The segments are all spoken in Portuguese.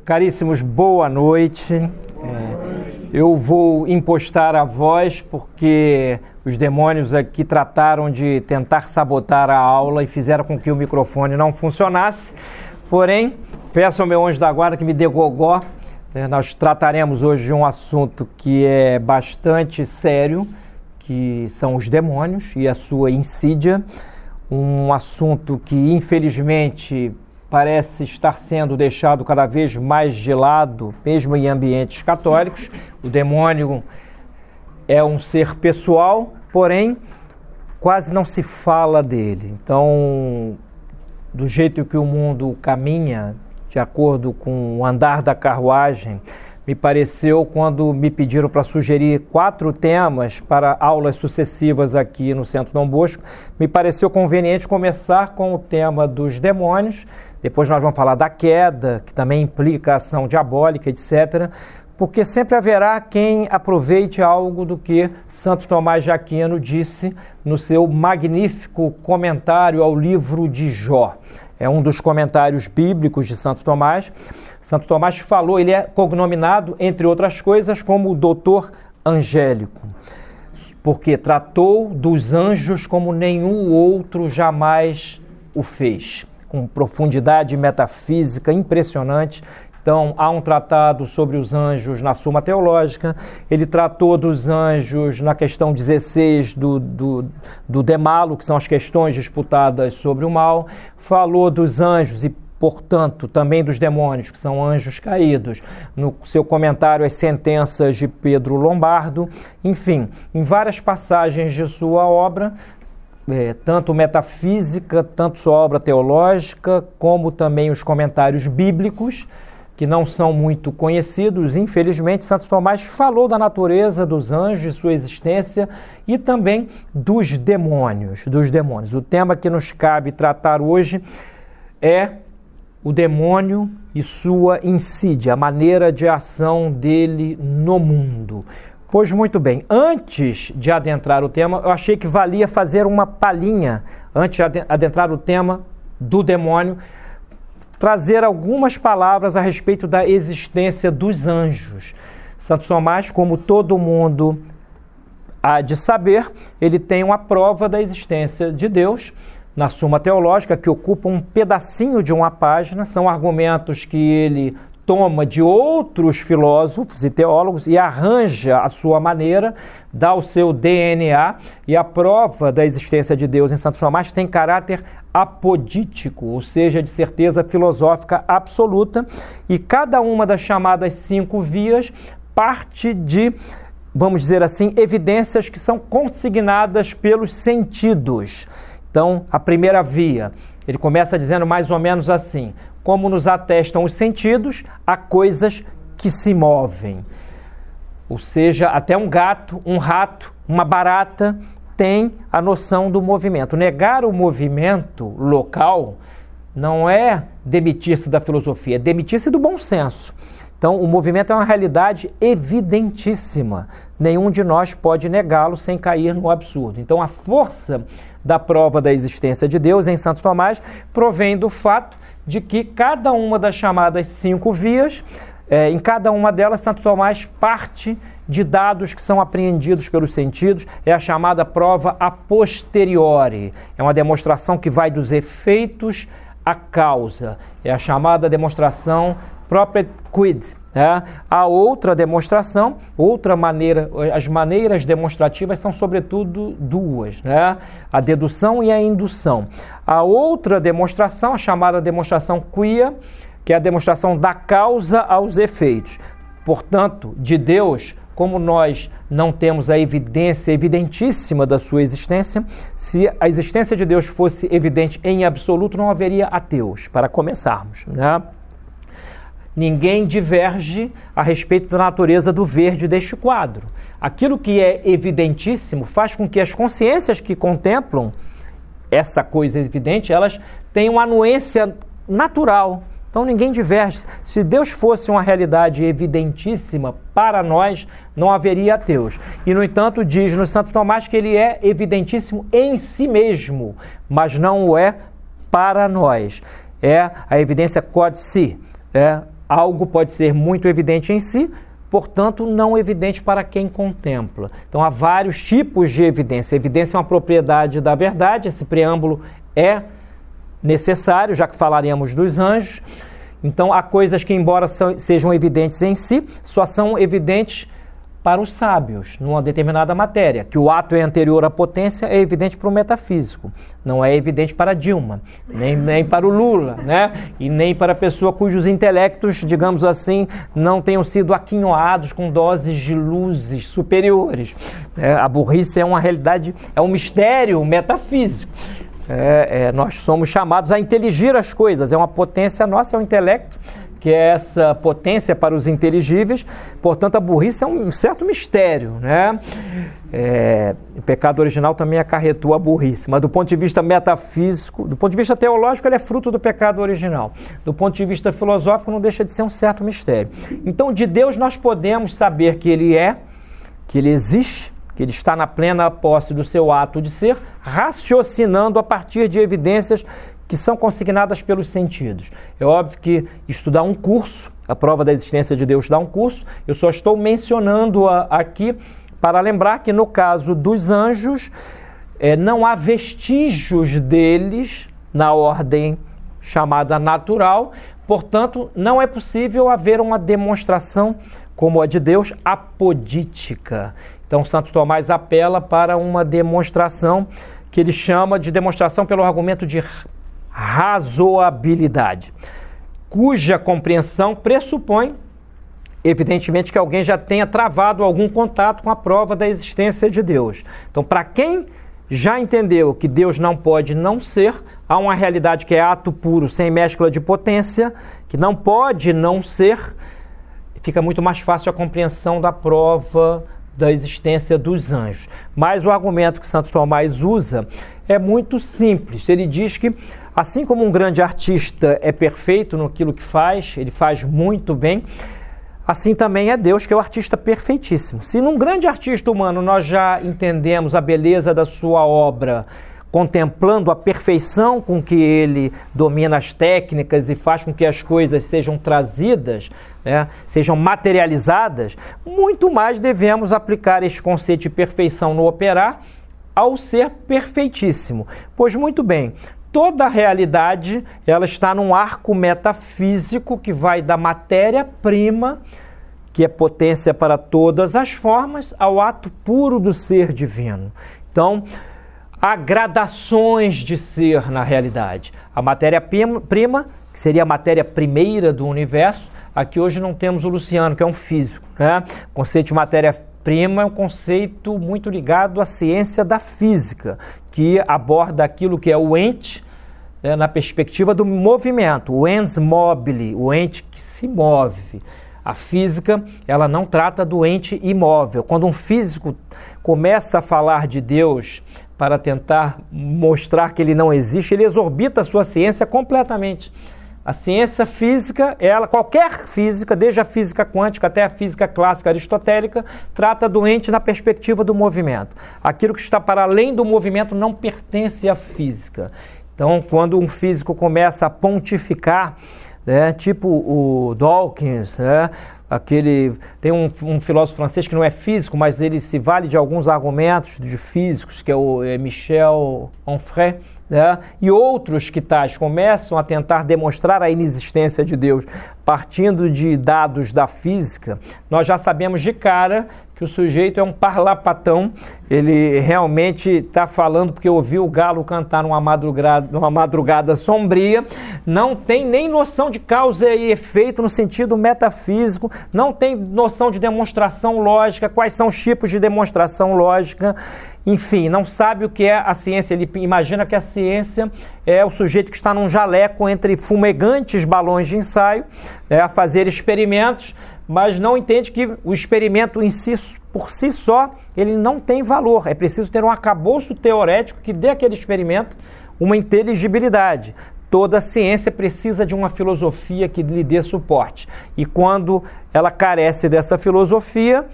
Caríssimos, boa noite. Eu vou impostar a voz porque os demônios aqui trataram de tentar sabotar a aula e fizeram com que o microfone não funcionasse. Porém, peço ao meu anjo da guarda que me dê gogó. Nós trataremos hoje de um assunto que é bastante sério, que são os demônios e a sua insídia. Um assunto que, infelizmente, parece estar sendo deixado cada vez mais de lado, mesmo em ambientes católicos. O demônio é um ser pessoal, porém, quase não se fala dele. Então, do jeito que o mundo caminha, de acordo com o andar da carruagem, me pareceu, quando me pediram para sugerir 4 temas para aulas sucessivas aqui no Centro Dom Bosco, me pareceu conveniente começar com o tema dos demônios. Depois nós vamos falar da queda, que também implica ação diabólica, etc., porque sempre haverá quem aproveite algo do que Santo Tomás de Aquino disse no seu magnífico comentário ao livro de Jó. É um dos comentários bíblicos de Santo Tomás. Santo Tomás falou, ele é cognominado, entre outras coisas, como o doutor angélico, porque tratou dos anjos como nenhum outro jamais o fez, com profundidade metafísica impressionante. Então, há um tratado sobre os anjos na Suma Teológica, ele tratou dos anjos na questão 16 do Demalo, que são as questões disputadas sobre o mal, falou dos anjos e, portanto, também dos demônios, que são anjos caídos, no seu comentário As Sentenças de Pedro Lombardo. Enfim, em várias passagens de sua obra, tanto metafísica, tanto sua obra teológica, como também os comentários bíblicos, que não são muito conhecidos. Infelizmente, Santo Tomás falou da natureza dos anjos, de sua existência, e também dos demônios. O tema que nos cabe tratar hoje é o demônio e sua insídia, a maneira de ação dele no mundo. Pois muito bem, antes de adentrar o tema, eu achei que valia fazer uma palhinha, antes de adentrar o tema do demônio, trazer algumas palavras a respeito da existência dos anjos. Santo Tomás, como todo mundo há de saber, ele tem uma prova da existência de Deus na Suma Teológica, que ocupa um pedacinho de uma página. São argumentos que ele toma de outros filósofos e teólogos e arranja a sua maneira, dá o seu DNA, e a prova da existência de Deus em Santo Tomás tem caráter apodítico, ou seja, de certeza filosófica absoluta, e cada uma das chamadas 5 vias parte de, vamos dizer assim, evidências que são consignadas pelos sentidos. Então, a primeira via, ele começa dizendo mais ou menos assim: como nos atestam os sentidos, há coisas que se movem. Ou seja, até um gato, um rato, uma barata tem a noção do movimento. Negar o movimento local não é demitir-se da filosofia, é demitir-se do bom senso. Então, o movimento é uma realidade evidentíssima. Nenhum de nós pode negá-lo sem cair no absurdo. Então, a força da prova da existência de Deus em Santo Tomás provém do fato de que cada uma das chamadas 5 vias, em cada uma delas, Santo Tomás parte de dados que são apreendidos pelos sentidos. É a chamada prova a posteriori. É uma demonstração que vai dos efeitos à causa. É a chamada demonstração propria quid. A outra demonstração, outra maneira, as maneiras demonstrativas são sobretudo 2, a dedução e a indução. A outra demonstração, a chamada demonstração quia, que é a demonstração da causa aos efeitos. Portanto, de Deus, como nós não temos a evidência evidentíssima da sua existência, se a existência de Deus fosse evidente em absoluto, não haveria ateus, para começarmos, Ninguém diverge a respeito da natureza do verde deste quadro. Aquilo que é evidentíssimo faz com que as consciências que contemplam essa coisa evidente, elas tenham anuência natural. Então ninguém diverge. Se Deus fosse uma realidade evidentíssima para nós, não haveria ateus. E, no entanto, diz-nos Santo Tomás que ele é evidentíssimo em si mesmo, mas não o é para nós. É a evidência quod si, Algo pode ser muito evidente em si, portanto, não evidente para quem contempla. Então, há vários tipos de evidência. A evidência é uma propriedade da verdade, esse preâmbulo é necessário, já que falaremos dos anjos. Então, há coisas que, embora sejam evidentes em si, só são evidentes para os sábios, numa determinada matéria. Que o ato é anterior à potência é evidente para o metafísico. Não é evidente para Dilma, nem para o Lula, né? E nem para a pessoa cujos intelectos, digamos assim, não tenham sido aquinhoados com doses de luzes superiores. A burrice é uma realidade, é um mistério metafísico. Nós somos chamados a inteligir as coisas, é uma potência nossa, é o intelecto, que é essa potência para os inteligíveis. Portanto, a burrice é um certo mistério, né? O pecado original também acarretou a burrice, mas do ponto de vista metafísico, do ponto de vista teológico, ele é fruto do pecado original. Do ponto de vista filosófico, não deixa de ser um certo mistério. Então, de Deus nós podemos saber que Ele é, que Ele existe, que Ele está na plena posse do seu ato de ser, raciocinando a partir de evidências que são consignadas pelos sentidos. É óbvio que estudar um curso, a prova da existência de Deus dá um curso, eu só estou mencionando-a aqui para lembrar que no caso dos anjos, não há vestígios deles na ordem chamada natural, portanto, não é possível haver uma demonstração como a de Deus apodítica. Então, Santo Tomás apela para uma demonstração que ele chama de demonstração pelo argumento de razoabilidade, cuja compreensão pressupõe, evidentemente, que alguém já tenha travado algum contato com a prova da existência de Deus. Então, para quem já entendeu que Deus não pode não ser, há uma realidade que é ato puro, sem mescla de potência, que não pode não ser, fica muito mais fácil a compreensão da prova da existência dos anjos. Mas o argumento que Santo Tomás usa é muito simples. Ele diz que, assim como um grande artista é perfeito naquilo que faz, ele faz muito bem, assim também é Deus, que é o artista perfeitíssimo. Se num grande artista humano nós já entendemos a beleza da sua obra, contemplando a perfeição com que ele domina as técnicas e faz com que as coisas sejam trazidas, sejam materializadas, muito mais devemos aplicar este conceito de perfeição no operar ao ser perfeitíssimo. Pois muito bem, toda a realidade ela está num arco metafísico que vai da matéria-prima, que é potência para todas as formas, ao ato puro do ser divino. Então, há gradações de ser na realidade. A matéria-prima, que seria a matéria primeira do universo, aqui hoje não temos o Luciano, que é um físico, né? O conceito de matéria-prima é um conceito muito ligado à ciência da física, que aborda aquilo que é o ente, na perspectiva do movimento, o ens mobile, o ente que se move. A física, ela não trata do ente imóvel. Quando um físico começa a falar de Deus para tentar mostrar que ele não existe, ele exorbita a sua ciência completamente. A ciência física, qualquer física, desde a física quântica até a física clássica aristotélica, trata do ente na perspectiva do movimento. Aquilo que está para além do movimento não pertence à física. Então, quando um físico começa a pontificar, tipo o Dawkins, tem um filósofo francês que não é físico, mas ele se vale de alguns argumentos de físicos, que é o Michel Onfray, e outros que tais começam a tentar demonstrar a inexistência de Deus partindo de dados da física, nós já sabemos de cara que o sujeito é um parlapatão, ele realmente está falando porque ouviu o galo cantar numa madrugada sombria, não tem nem noção de causa e efeito no sentido metafísico, não tem noção de demonstração lógica, quais são os tipos de demonstração lógica, enfim, não sabe o que é a ciência. Ele imagina que a ciência é o sujeito que está num jaleco entre fumegantes balões de ensaio, a fazer experimentos, mas não entende que o experimento em si, por si só, ele não tem valor. É preciso ter um arcabouço teorético que dê àquele experimento uma inteligibilidade. Toda ciência precisa de uma filosofia que lhe dê suporte. E quando ela carece dessa filosofia,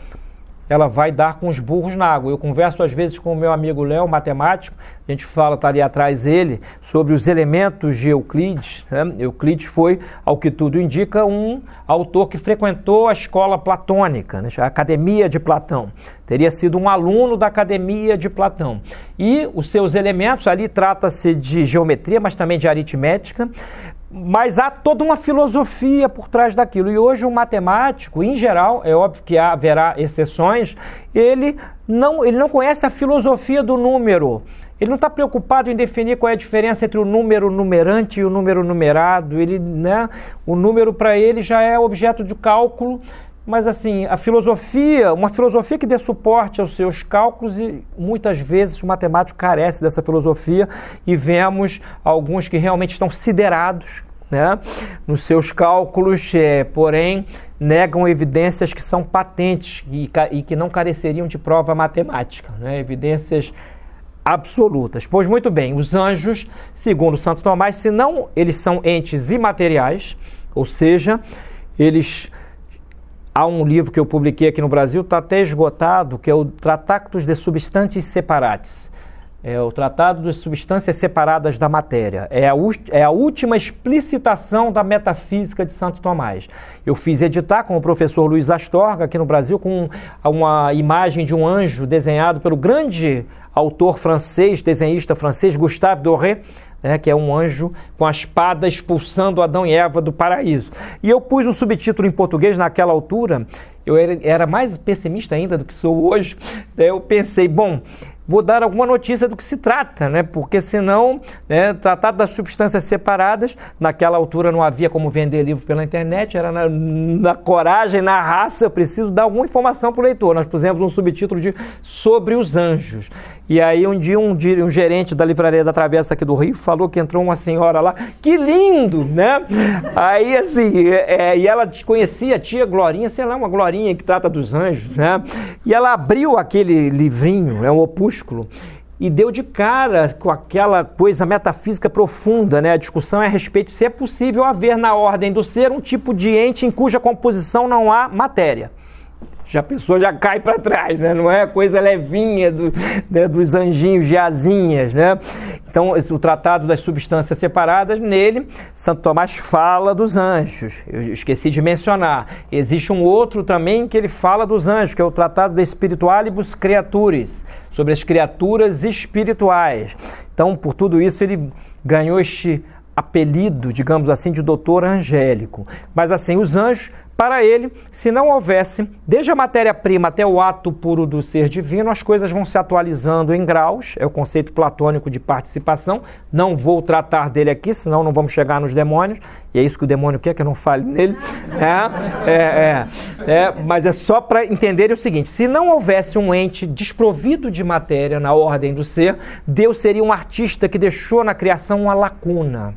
ela vai dar com os burros na água. Eu converso às vezes com o meu amigo Léo, matemático, a gente fala, está ali atrás ele, sobre os elementos de Euclides. Né? Euclides foi, ao que tudo indica, um autor que frequentou a escola platônica, né? A Academia de Platão. Teria sido um aluno da Academia de Platão. E os seus elementos, ali trata-se de geometria, mas também de aritmética, mas há toda uma filosofia por trás daquilo. E hoje o matemático, em geral, é óbvio que haverá exceções, ele não conhece a filosofia do número. Ele não está preocupado em definir qual é a diferença entre o número numerante e o número numerado. O número para ele já é objeto de cálculo, mas assim, uma filosofia que dê suporte aos seus cálculos, e muitas vezes o matemático carece dessa filosofia, e vemos alguns que realmente estão siderados, né, nos seus cálculos, porém negam evidências que são patentes e que não careceriam de prova matemática, né, evidências absolutas. Pois muito bem, os anjos, segundo Santo Tomás, se não eles são entes imateriais, ou seja, há um livro que eu publiquei aqui no Brasil, está até esgotado, que é o Tractatus de Substantiae Separatis. É o Tratado das Substâncias Separadas da Matéria. É a última explicitação da metafísica de Santo Tomás. Eu fiz editar com o professor Luiz Astorga, aqui no Brasil, com uma imagem de um anjo desenhado pelo grande autor francês, desenhista francês, Gustave Doré, que é um anjo com a espada expulsando Adão e Eva do paraíso. E eu pus um subtítulo em português naquela altura, eu era mais pessimista ainda do que sou hoje, eu pensei, bom, vou dar alguma notícia do que se trata, né? Porque senão, Tratado das Substâncias Separadas, naquela altura não havia como vender livro pela internet, era na coragem, na raça, eu preciso dar alguma informação para o leitor. Nós pusemos um subtítulo de Sobre os Anjos. E aí um dia um gerente da livraria da Travessa aqui do Rio falou que entrou uma senhora lá, que lindo, né? Aí assim, e ela conhecia a tia Glorinha, sei lá, uma Glorinha que trata dos anjos, né? E ela abriu aquele livrinho, um opúsculo, e deu de cara com aquela coisa metafísica profunda, né? A discussão é a respeito se é possível haver na ordem do ser um tipo de ente em cuja composição não há matéria. A pessoa já cai para trás, né? Não é coisa levinha dos anjinhos de asinhas, né? Então, o Tratado das Substâncias Separadas, nele, Santo Tomás fala dos anjos. Eu esqueci de mencionar. Existe um outro também que ele fala dos anjos, que é o Tratado de Spiritualibus Creaturis, sobre as criaturas espirituais. Então, por tudo isso, ele ganhou este apelido, digamos assim, de doutor angélico. Mas assim, os anjos, para ele, se não houvesse, desde a matéria-prima até o ato puro do ser divino, as coisas vão se atualizando em graus, é o conceito platônico de participação. Não vou tratar dele aqui, senão não vamos chegar nos demônios, e é isso que o demônio quer, que eu não fale nele. Mas é só para entender o seguinte, se não houvesse um ente desprovido de matéria na ordem do ser, Deus seria um artista que deixou na criação uma lacuna.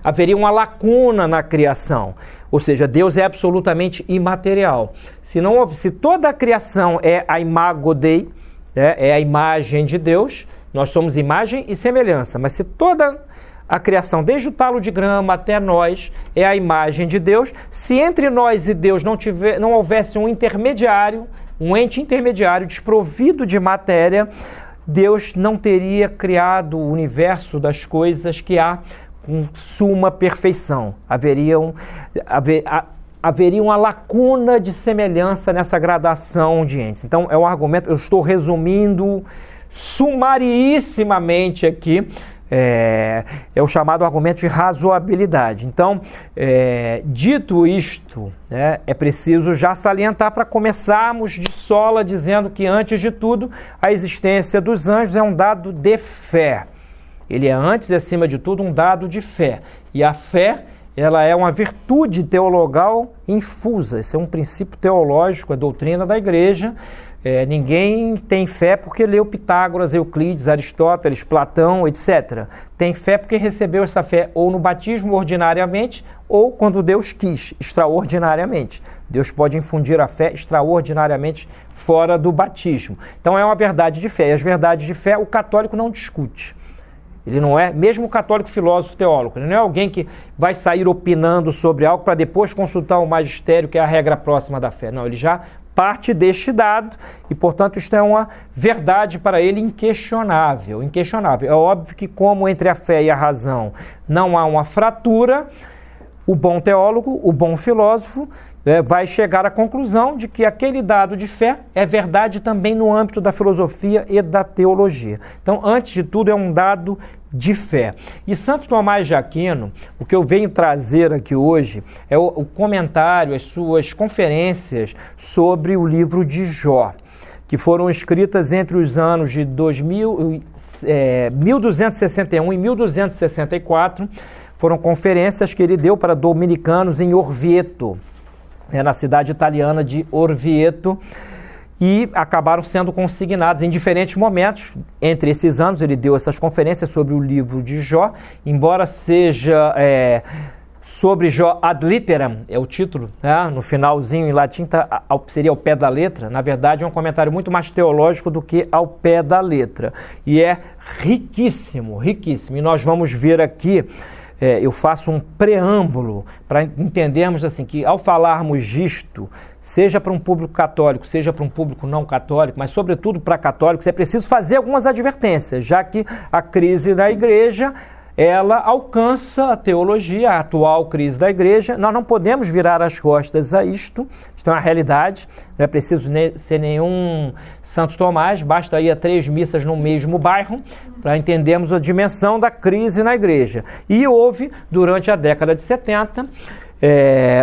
Haveria uma lacuna na criação, ou seja, Deus é absolutamente imaterial. Se toda a criação é a imago Dei, é a imagem de Deus, nós somos imagem e semelhança, mas se toda a criação, desde o talo de grama até nós, é a imagem de Deus, se entre nós e Deus não houvesse um intermediário, um ente intermediário desprovido de matéria, Deus não teria criado o universo das coisas que há com suma perfeição. Haveria uma lacuna de semelhança nessa gradação de entes. Então, é um argumento, eu estou resumindo sumariissimamente aqui, é o chamado argumento de razoabilidade. Então, dito isto, é preciso já salientar para começarmos de sola dizendo que, antes de tudo, a existência dos anjos é um dado de fé. Ele é, antes e acima de tudo, um dado de fé. E a fé, ela é uma virtude teologal infusa. Esse é um princípio teológico, a doutrina da igreja. Ninguém tem fé porque leu Pitágoras, Euclides, Aristóteles, Platão, etc. Tem fé porque recebeu essa fé ou no batismo ordinariamente ou quando Deus quis, extraordinariamente. Deus pode infundir a fé extraordinariamente fora do batismo. Então é uma verdade de fé. E as verdades de fé o católico não discute. Ele não é, mesmo o católico filósofo teólogo, ele não é alguém que vai sair opinando sobre algo para depois consultar o magistério, que é a regra próxima da fé. Não, ele já parte deste dado e, portanto, isto é uma verdade para ele inquestionável, inquestionável. É óbvio que, como entre a fé e a razão não há uma fratura, o bom teólogo, o bom filósofo, vai chegar à conclusão de que aquele dado de fé é verdade também no âmbito da filosofia e da teologia. Então, antes de tudo, é um dado de fé. E Santo Tomás de Aquino, o que eu venho trazer aqui hoje é o comentário, as suas conferências sobre o livro de Jó, que foram escritas entre os anos de 1261 e 1264, foram conferências que ele deu para dominicanos em Orvieto, na cidade italiana de Orvieto, e acabaram sendo consignados em diferentes momentos. Entre esses anos, ele deu essas conferências sobre o livro de Jó, embora seja sobre Jó ad litteram, é o título, né? No finalzinho em latim seria ao pé da letra. Na verdade, é um comentário muito mais teológico do que ao pé da letra. E é riquíssimo, riquíssimo. E nós vamos ver aqui, eu faço um preâmbulo para entendermos assim, que ao falarmos disto, seja para um público católico, seja para um público não católico, mas sobretudo para católicos, é preciso fazer algumas advertências, já que a crise da igreja, ela alcança a teologia, a atual crise da igreja. Nós não podemos virar as costas a isto é uma realidade, não é preciso ser nenhum Santo Tomás, basta ir a 3 missas no mesmo bairro para entendermos a dimensão da crise na igreja. E houve, durante a década de 70,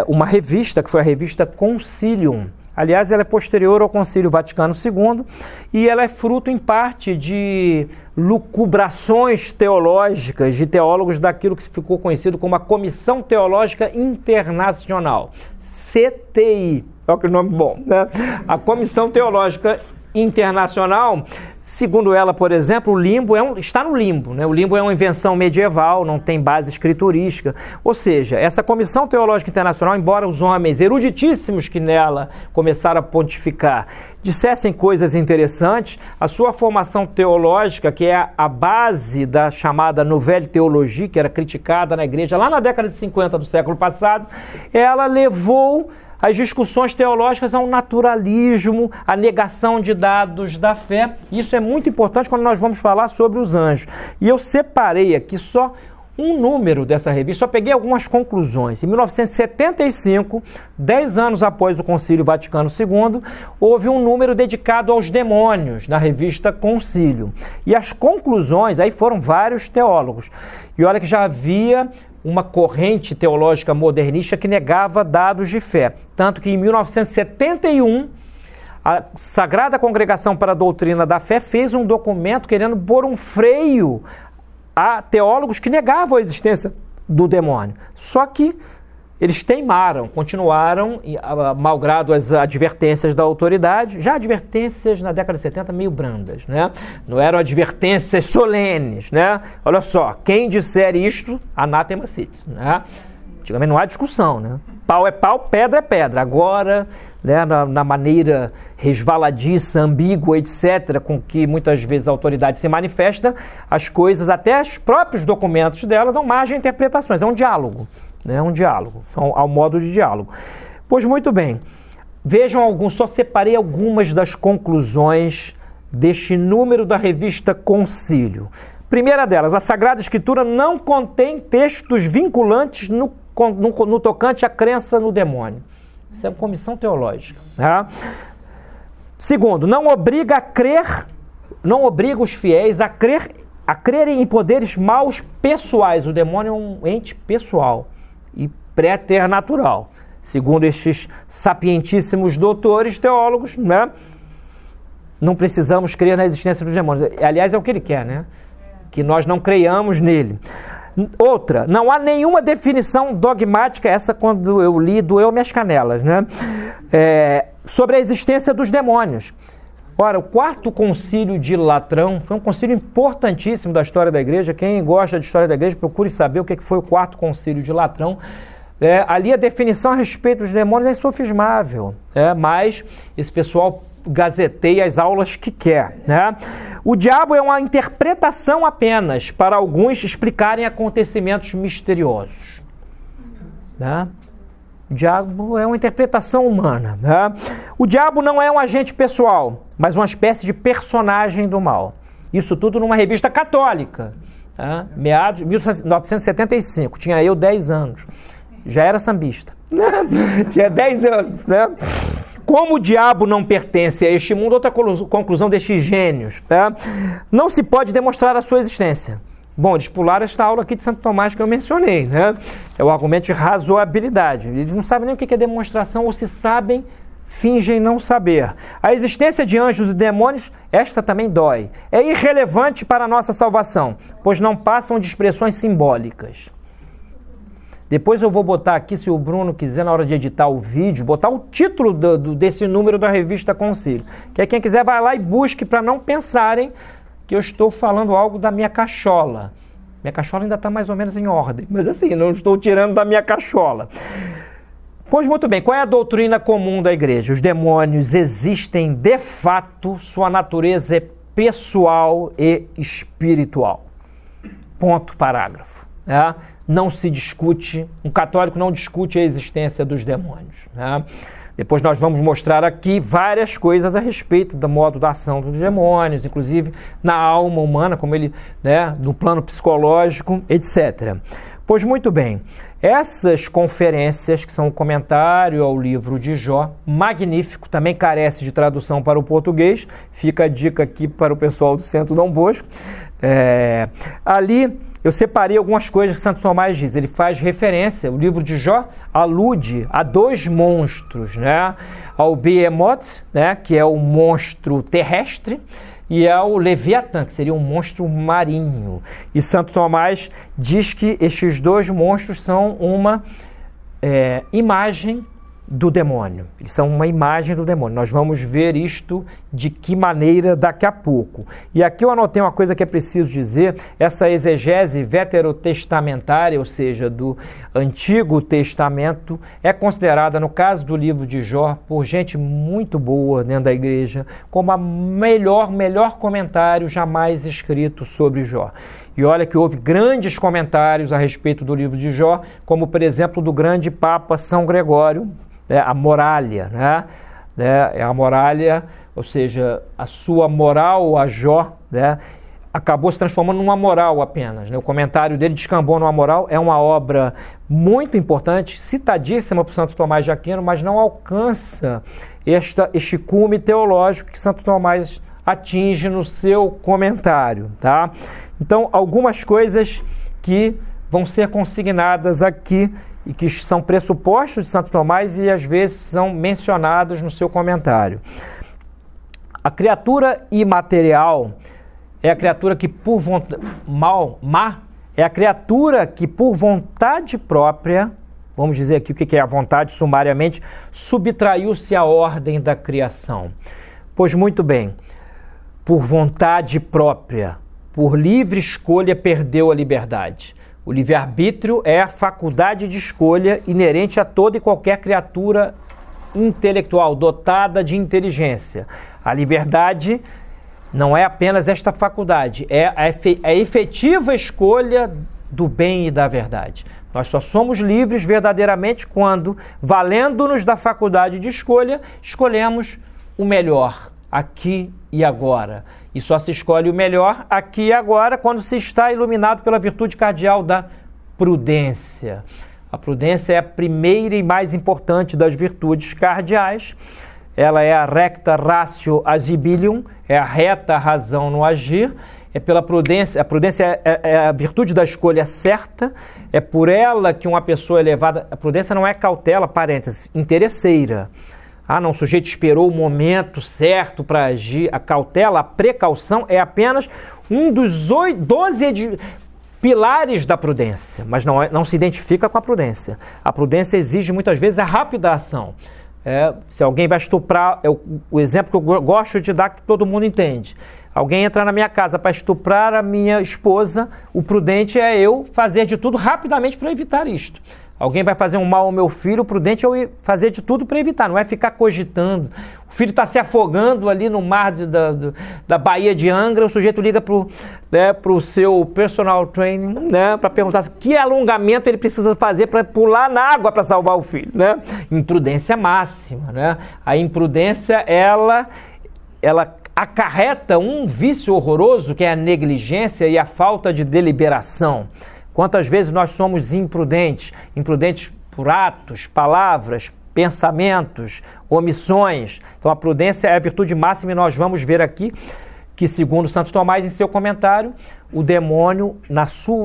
uma revista, que foi a revista Concilium. Aliás, ela é posterior ao Concílio Vaticano II e ela é fruto, em parte, de lucubrações teológicas de teólogos daquilo que ficou conhecido como a Comissão Teológica Internacional, CTI. Olha que nome bom, né? A Comissão Teológica Internacional, segundo ela, por exemplo, o limbo está no limbo, né? O limbo é uma invenção medieval, não tem base escriturística. Ou seja, essa Comissão Teológica Internacional, embora os homens eruditíssimos que nela começaram a pontificar dissessem coisas interessantes, a sua formação teológica, que é a base da chamada Nouvelle Théologie, que era criticada na igreja lá na década de 50 do século passado, ela levou as discussões teológicas ao naturalismo, à negação de dados da fé. Isso é muito importante quando nós vamos falar sobre os anjos. E eu separei aqui só um número dessa revista, só peguei algumas conclusões. Em 1975, 10 anos após o Concílio Vaticano II, houve um número dedicado aos demônios, na revista Concílio. E as conclusões, aí foram vários teólogos. E olha que já havia uma corrente teológica modernista que negava dados de fé. Tanto que em 1971, a Sagrada Congregação para a Doutrina da Fé fez um documento querendo pôr um freio a teólogos que negavam a existência do demônio. Só que eles teimaram, continuaram, malgrado as advertências da autoridade, já advertências na década de 70 meio brandas, né? Não eram advertências solenes, né? Olha só, quem disser isto, anátema sit, né? Antigamente não há discussão, né? Pau é pau, pedra é pedra. Agora, né, na maneira resvaladiça, ambígua, etc., com que muitas vezes a autoridade se manifesta, as coisas, até os próprios documentos dela, dão margem a interpretações. É um diálogo. É um diálogo, são ao modo de diálogo. Pois muito bem, vejam só separei algumas das conclusões deste número da revista Concílio. Primeira delas, a Sagrada Escritura não contém textos vinculantes no tocante à crença no demônio. Isso é uma comissão teológica. Tá? Segundo, não obriga os fiéis a crerem em poderes maus pessoais. O demônio é um ente pessoal e preternatural. Segundo estes sapientíssimos doutores teólogos, né? Não precisamos crer na existência dos demônios. Aliás, é o que ele quer, né? Que nós não creiamos nele. Outra, não há nenhuma definição dogmática, essa quando eu li doeu minhas canelas, né? Sobre a existência dos demônios. Ora, o quarto concílio de Latrão foi um concílio importantíssimo da história da igreja. Quem gosta de história da igreja, procure saber o que foi o quarto concílio de Latrão. Ali a definição a respeito dos demônios é insofismável, mas esse pessoal gazeteia as aulas que quer, né? O diabo é uma interpretação apenas para alguns explicarem acontecimentos misteriosos, né? O diabo é uma interpretação humana, né? O diabo não é um agente pessoal, mas uma espécie de personagem do mal. Isso tudo numa revista católica, tá? Meados de 1975, tinha eu 10 anos, já era sambista, tinha 10 anos, né? Como o diabo não pertence a este mundo, outra conclusão destes gênios, tá? Não se pode demonstrar a sua existência. Bom, eles pularam esta aula aqui de Santo Tomás que eu mencionei, né? É o argumento de razoabilidade. Eles não sabem nem o que é demonstração, ou se sabem, fingem não saber. A existência de anjos e demônios, esta também dói. É irrelevante para a nossa salvação, pois não passam de expressões simbólicas. Depois eu vou botar aqui, se o Bruno quiser, na hora de editar o vídeo, botar o título desse número da revista Concílio. Que quem quiser vai lá e busque, para não pensarem que eu estou falando algo da minha cachola. Minha cachola ainda está mais ou menos em ordem, mas assim, não estou tirando da minha cachola. Pois muito bem, qual é a doutrina comum da igreja? Os demônios existem de fato, sua natureza é pessoal e espiritual. Ponto, parágrafo. Né? Não se discute, um católico não discute a existência dos demônios. Né? Depois nós vamos mostrar aqui várias coisas a respeito do modo da ação dos demônios, inclusive na alma humana, como ele, né, no plano psicológico, etc. Pois muito bem, essas conferências, que são um comentário ao livro de Jó, magnífico, também carece de tradução para o português, fica a dica aqui para o pessoal do Centro Dom Bosco. Ali eu separei algumas coisas que Santo Tomás diz. Ele faz referência, o livro de Jó alude a dois monstros, né? Ao Behemoth, né? Que é o monstro terrestre, e ao Leviatã, que seria um monstro marinho. E Santo Tomás diz que estes dois monstros são uma imagem do demônio. Eles são uma imagem do demônio. Nós vamos ver isto de que maneira daqui a pouco. E aqui eu anotei uma coisa que é preciso dizer. Essa exegese veterotestamentária, ou seja, do Antigo Testamento, é considerada, no caso do livro de Jó, por gente muito boa dentro da igreja, como a melhor comentário jamais escrito sobre Jó. E olha que houve grandes comentários a respeito do livro de Jó, como, por exemplo, do grande Papa São Gregório, a Morália, né? A Morália, ou seja, a sua moral a Jó, né, acabou se transformando numa moral apenas, né? O comentário dele descambou numa moral, é uma obra muito importante, citadíssima por Santo Tomás de Aquino, mas não alcança este cume teológico que Santo Tomás atinge no seu comentário, tá? Então, algumas coisas que vão ser consignadas aqui e que são pressupostos de Santo Tomás e às vezes são mencionados no seu comentário. A criatura imaterial é a criatura que por vontade é a criatura que por vontade própria, vamos dizer aqui o que é a vontade sumariamente, subtraiu-se à ordem da criação. Pois muito bem, por vontade própria, por livre escolha, perdeu a liberdade. O livre-arbítrio é a faculdade de escolha inerente a toda e qualquer criatura intelectual, dotada de inteligência. A liberdade não é apenas esta faculdade, é a efetiva escolha do bem e da verdade. Nós só somos livres verdadeiramente quando, valendo-nos da faculdade de escolha, escolhemos o melhor, aqui e agora. E só se escolhe o melhor aqui e agora quando se está iluminado pela virtude cardeal da prudência. A prudência é a primeira e mais importante das virtudes cardeais. Ela é a recta ratio agibilium, é a reta razão no agir. É pela prudência, a prudência é a virtude da escolha certa, é por ela que uma pessoa elevada... A prudência não é cautela, parênteses, interesseira. Não, o sujeito esperou o momento certo para agir. A cautela, a precaução é apenas um dos 12 pilares da prudência, mas não se identifica com a prudência. A prudência exige muitas vezes a rápida ação. Se alguém vai estuprar, o exemplo que eu gosto de dar que todo mundo entende. Alguém entra na minha casa para estuprar a minha esposa, o prudente é eu fazer de tudo rapidamente para evitar isto. Alguém vai fazer um mal ao meu filho, o prudente é eu fazer de tudo para evitar, não é ficar cogitando. O filho está se afogando ali no mar da Baía de Angra, o sujeito liga para o seu personal training, né, para perguntar que alongamento ele precisa fazer para pular na água para salvar o filho. Né? Imprudência máxima. Né? A imprudência, ela acarreta um vício horroroso, que é a negligência e a falta de deliberação. Quantas vezes nós somos imprudentes por atos, palavras, pensamentos, omissões. Então a prudência é a virtude máxima e nós vamos ver aqui que, segundo Santo Tomás em seu comentário, o demônio,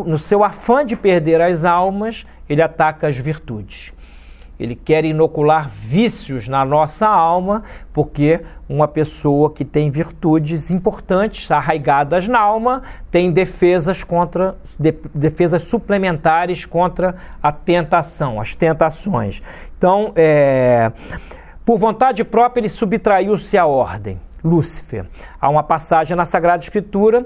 no seu afã de perder as almas, ele ataca as virtudes. Ele quer inocular vícios na nossa alma, porque uma pessoa que tem virtudes importantes, arraigadas na alma, tem defesas suplementares contra a tentação, as tentações. Então, por vontade própria, ele subtraiu-se à ordem, Lúcifer. Há uma passagem na Sagrada Escritura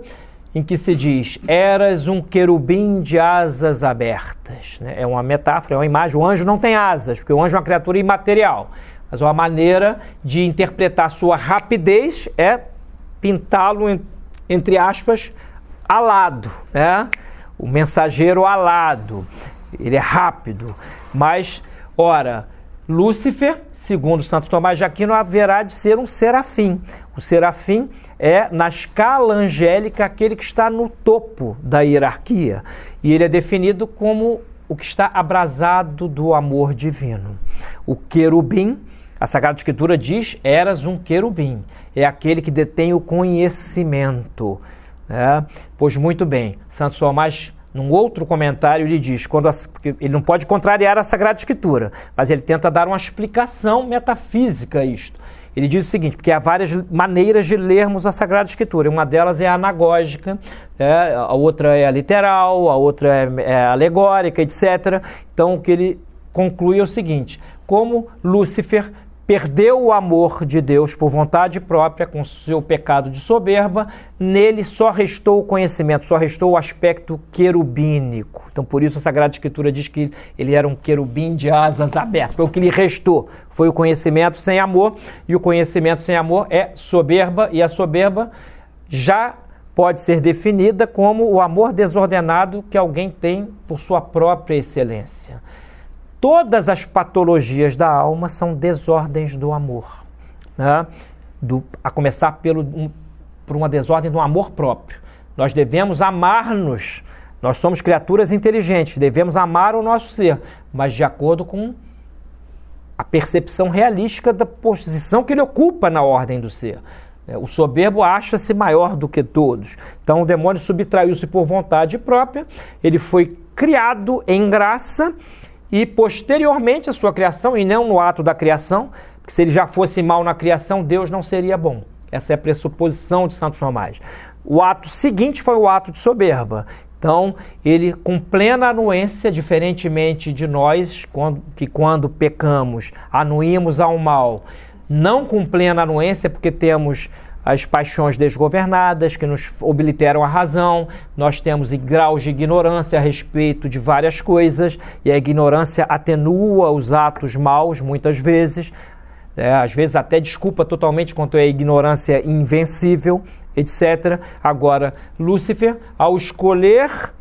em que se diz, eras um querubim de asas abertas. Né? É uma metáfora, é uma imagem. O anjo não tem asas, porque o anjo é uma criatura imaterial. Mas uma maneira de interpretar sua rapidez é pintá-lo, entre aspas, alado. Né? O mensageiro alado. Ele é rápido. Mas, ora, Lúcifer, segundo Santo Tomás de Aquino, haverá de ser um serafim. O serafim é, na escala angélica, aquele que está no topo da hierarquia. E ele é definido como o que está abrasado do amor divino. O querubim, a Sagrada Escritura diz, eras um querubim. É aquele que detém o conhecimento. Né? Pois muito bem, Santo Tomás, num outro comentário, ele diz, porque ele não pode contrariar a Sagrada Escritura, mas ele tenta dar uma explicação metafísica a isto. Ele diz o seguinte, porque há várias maneiras de lermos a Sagrada Escritura. Uma delas é a anagógica, a outra é a literal, a outra é alegórica, etc. Então, o que ele conclui é o seguinte, como Lúcifer perdeu o amor de Deus por vontade própria com seu pecado de soberba, nele só restou o conhecimento, só restou o aspecto querubínico. Então, por isso a Sagrada Escritura diz que ele era um querubim de asas abertas. Foi o que lhe restou, foi o conhecimento sem amor, e o conhecimento sem amor é soberba, e a soberba já pode ser definida como o amor desordenado que alguém tem por sua própria excelência. Todas as patologias da alma são desordens do amor, né? A começar por uma desordem do amor próprio. Nós devemos amar-nos, nós somos criaturas inteligentes, devemos amar o nosso ser, mas de acordo com a percepção realística da posição que ele ocupa na ordem do ser. O soberbo acha-se maior do que todos. Então o demônio subtraiu-se por vontade própria, ele foi criado em graça, e posteriormente a sua criação, e não no ato da criação, porque se ele já fosse mal na criação, Deus não seria bom. Essa é a pressuposição de Santo Tomás. O ato seguinte foi o ato de soberba. Então, ele com plena anuência, diferentemente de nós, quando pecamos, anuímos ao mal, não com plena anuência, porque temos as paixões desgovernadas que nos obliteram a razão, nós temos graus de ignorância a respeito de várias coisas, e a ignorância atenua os atos maus muitas vezes, às vezes até desculpa totalmente quanto é a ignorância invencível, etc. Agora, Lúcifer, ao escolher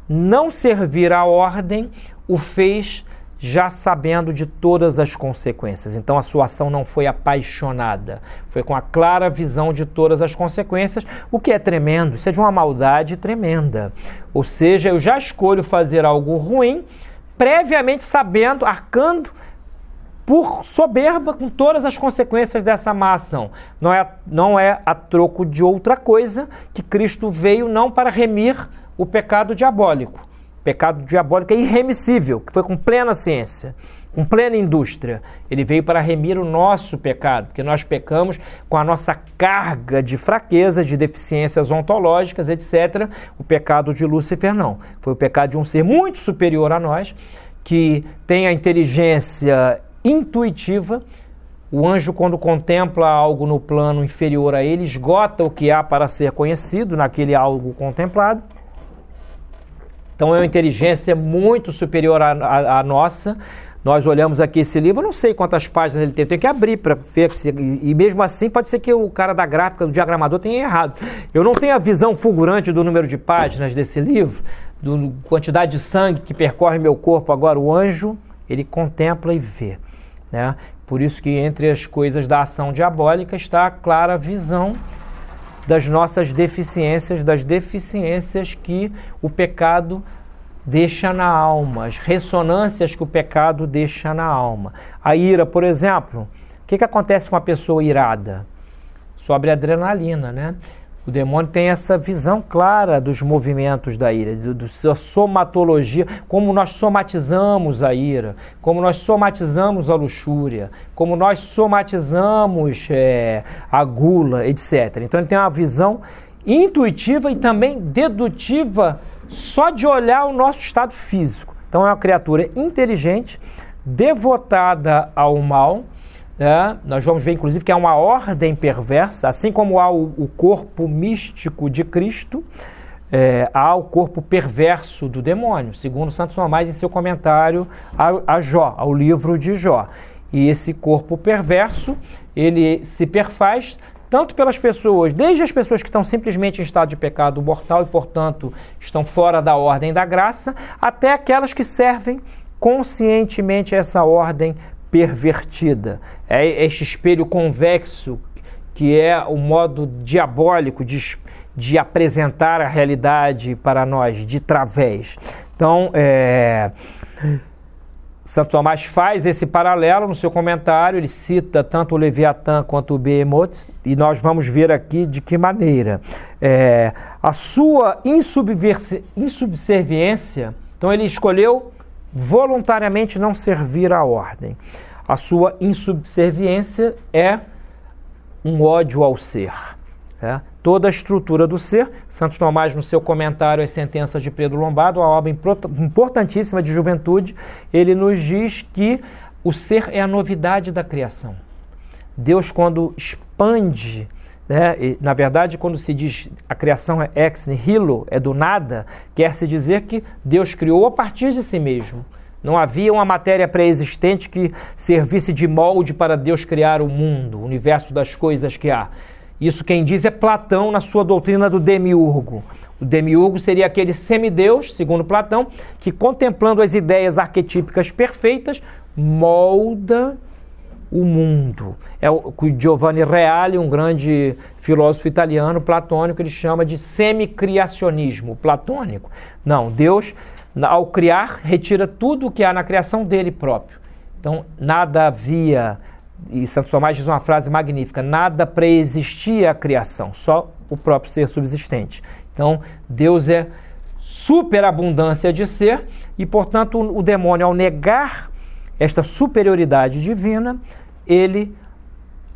não servir à ordem, o fez já sabendo de todas as consequências. Então a sua ação não foi apaixonada, foi com a clara visão de todas as consequências, o que é tremendo, isso é de uma maldade tremenda. Ou seja, eu já escolho fazer algo ruim, previamente sabendo, arcando por soberba com todas as consequências dessa má ação. Não é a troco de outra coisa que Cristo veio não para remir o pecado diabólico. O pecado diabólico é irremissível, que foi com plena ciência, com plena indústria. Ele veio para remir o nosso pecado, porque nós pecamos com a nossa carga de fraquezas, de deficiências ontológicas, etc. O pecado de Lúcifer não. Foi o pecado de um ser muito superior a nós, que tem a inteligência intuitiva, O anjo, quando contempla algo no plano inferior a ele, esgota o que há para ser conhecido naquele algo contemplado. Então é uma inteligência muito superior à nossa. Nós olhamos aqui esse livro, eu não sei quantas páginas ele tem, eu tenho que abrir para ver, e mesmo assim pode ser que o cara da gráfica, do diagramador, tenha errado. Eu não tenho a visão fulgurante do número de páginas desse livro, da quantidade de sangue que percorre meu corpo. Agora o anjo, ele contempla e vê, né? Por isso que entre as coisas da ação diabólica está a clara visão das nossas deficiências, das deficiências que o pecado deixa na alma, as ressonâncias que o pecado deixa na alma. A ira, por exemplo, o que acontece com uma pessoa irada? Sobe a adrenalina, né? O demônio tem essa visão clara dos movimentos da ira, da sua somatologia, como nós somatizamos a ira, como nós somatizamos a luxúria, como nós somatizamos a gula, etc. Então ele tem uma visão intuitiva e também dedutiva só de olhar o nosso estado físico. Então é uma criatura inteligente, devotada ao mal. Nós vamos ver, inclusive, que há uma ordem perversa, assim como há o corpo místico de Cristo, há o corpo perverso do demônio, segundo Santo Tomás em seu comentário a Jó, ao livro de Jó. E esse corpo perverso, ele se perfaz tanto pelas pessoas, desde as pessoas que estão simplesmente em estado de pecado mortal e, portanto, estão fora da ordem da graça, até aquelas que servem conscientemente essa ordem pervertida. É este espelho convexo que é o modo diabólico de apresentar a realidade para nós, de través. Então, Santo Tomás faz esse paralelo no seu comentário, ele cita tanto o Leviatã quanto o Behemoth, e nós vamos ver aqui de que maneira. A sua insubserviência, então ele escolheu voluntariamente não servir à ordem. A sua insubserviência é um ódio ao ser. Toda a estrutura do ser, Santo Tomás, no seu comentário às sentenças de Pedro Lombardo, uma obra importantíssima de juventude, ele nos diz que o ser é a novidade da criação. Deus, quando expande, e, na verdade, quando se diz a criação é ex nihilo, é do nada, quer-se dizer que Deus criou a partir de si mesmo. Não havia uma matéria pré-existente que servisse de molde para Deus criar o mundo, o universo das coisas que há. Isso quem diz é Platão na sua doutrina do demiurgo. O demiurgo seria aquele semideus, segundo Platão, que contemplando as ideias arquetípicas perfeitas, molda o mundo. É o que Giovanni Reale, um grande filósofo italiano platônico, ele chama de semicriacionismo platônico. Não, Deus, ao criar, retira tudo o que há na criação dele próprio. Então, nada havia... E Santo Tomás diz uma frase magnífica: nada pré-existia a criação, só o próprio ser subsistente. Então, Deus é superabundância de ser e, portanto, o demônio, ao negar esta superioridade divina, ele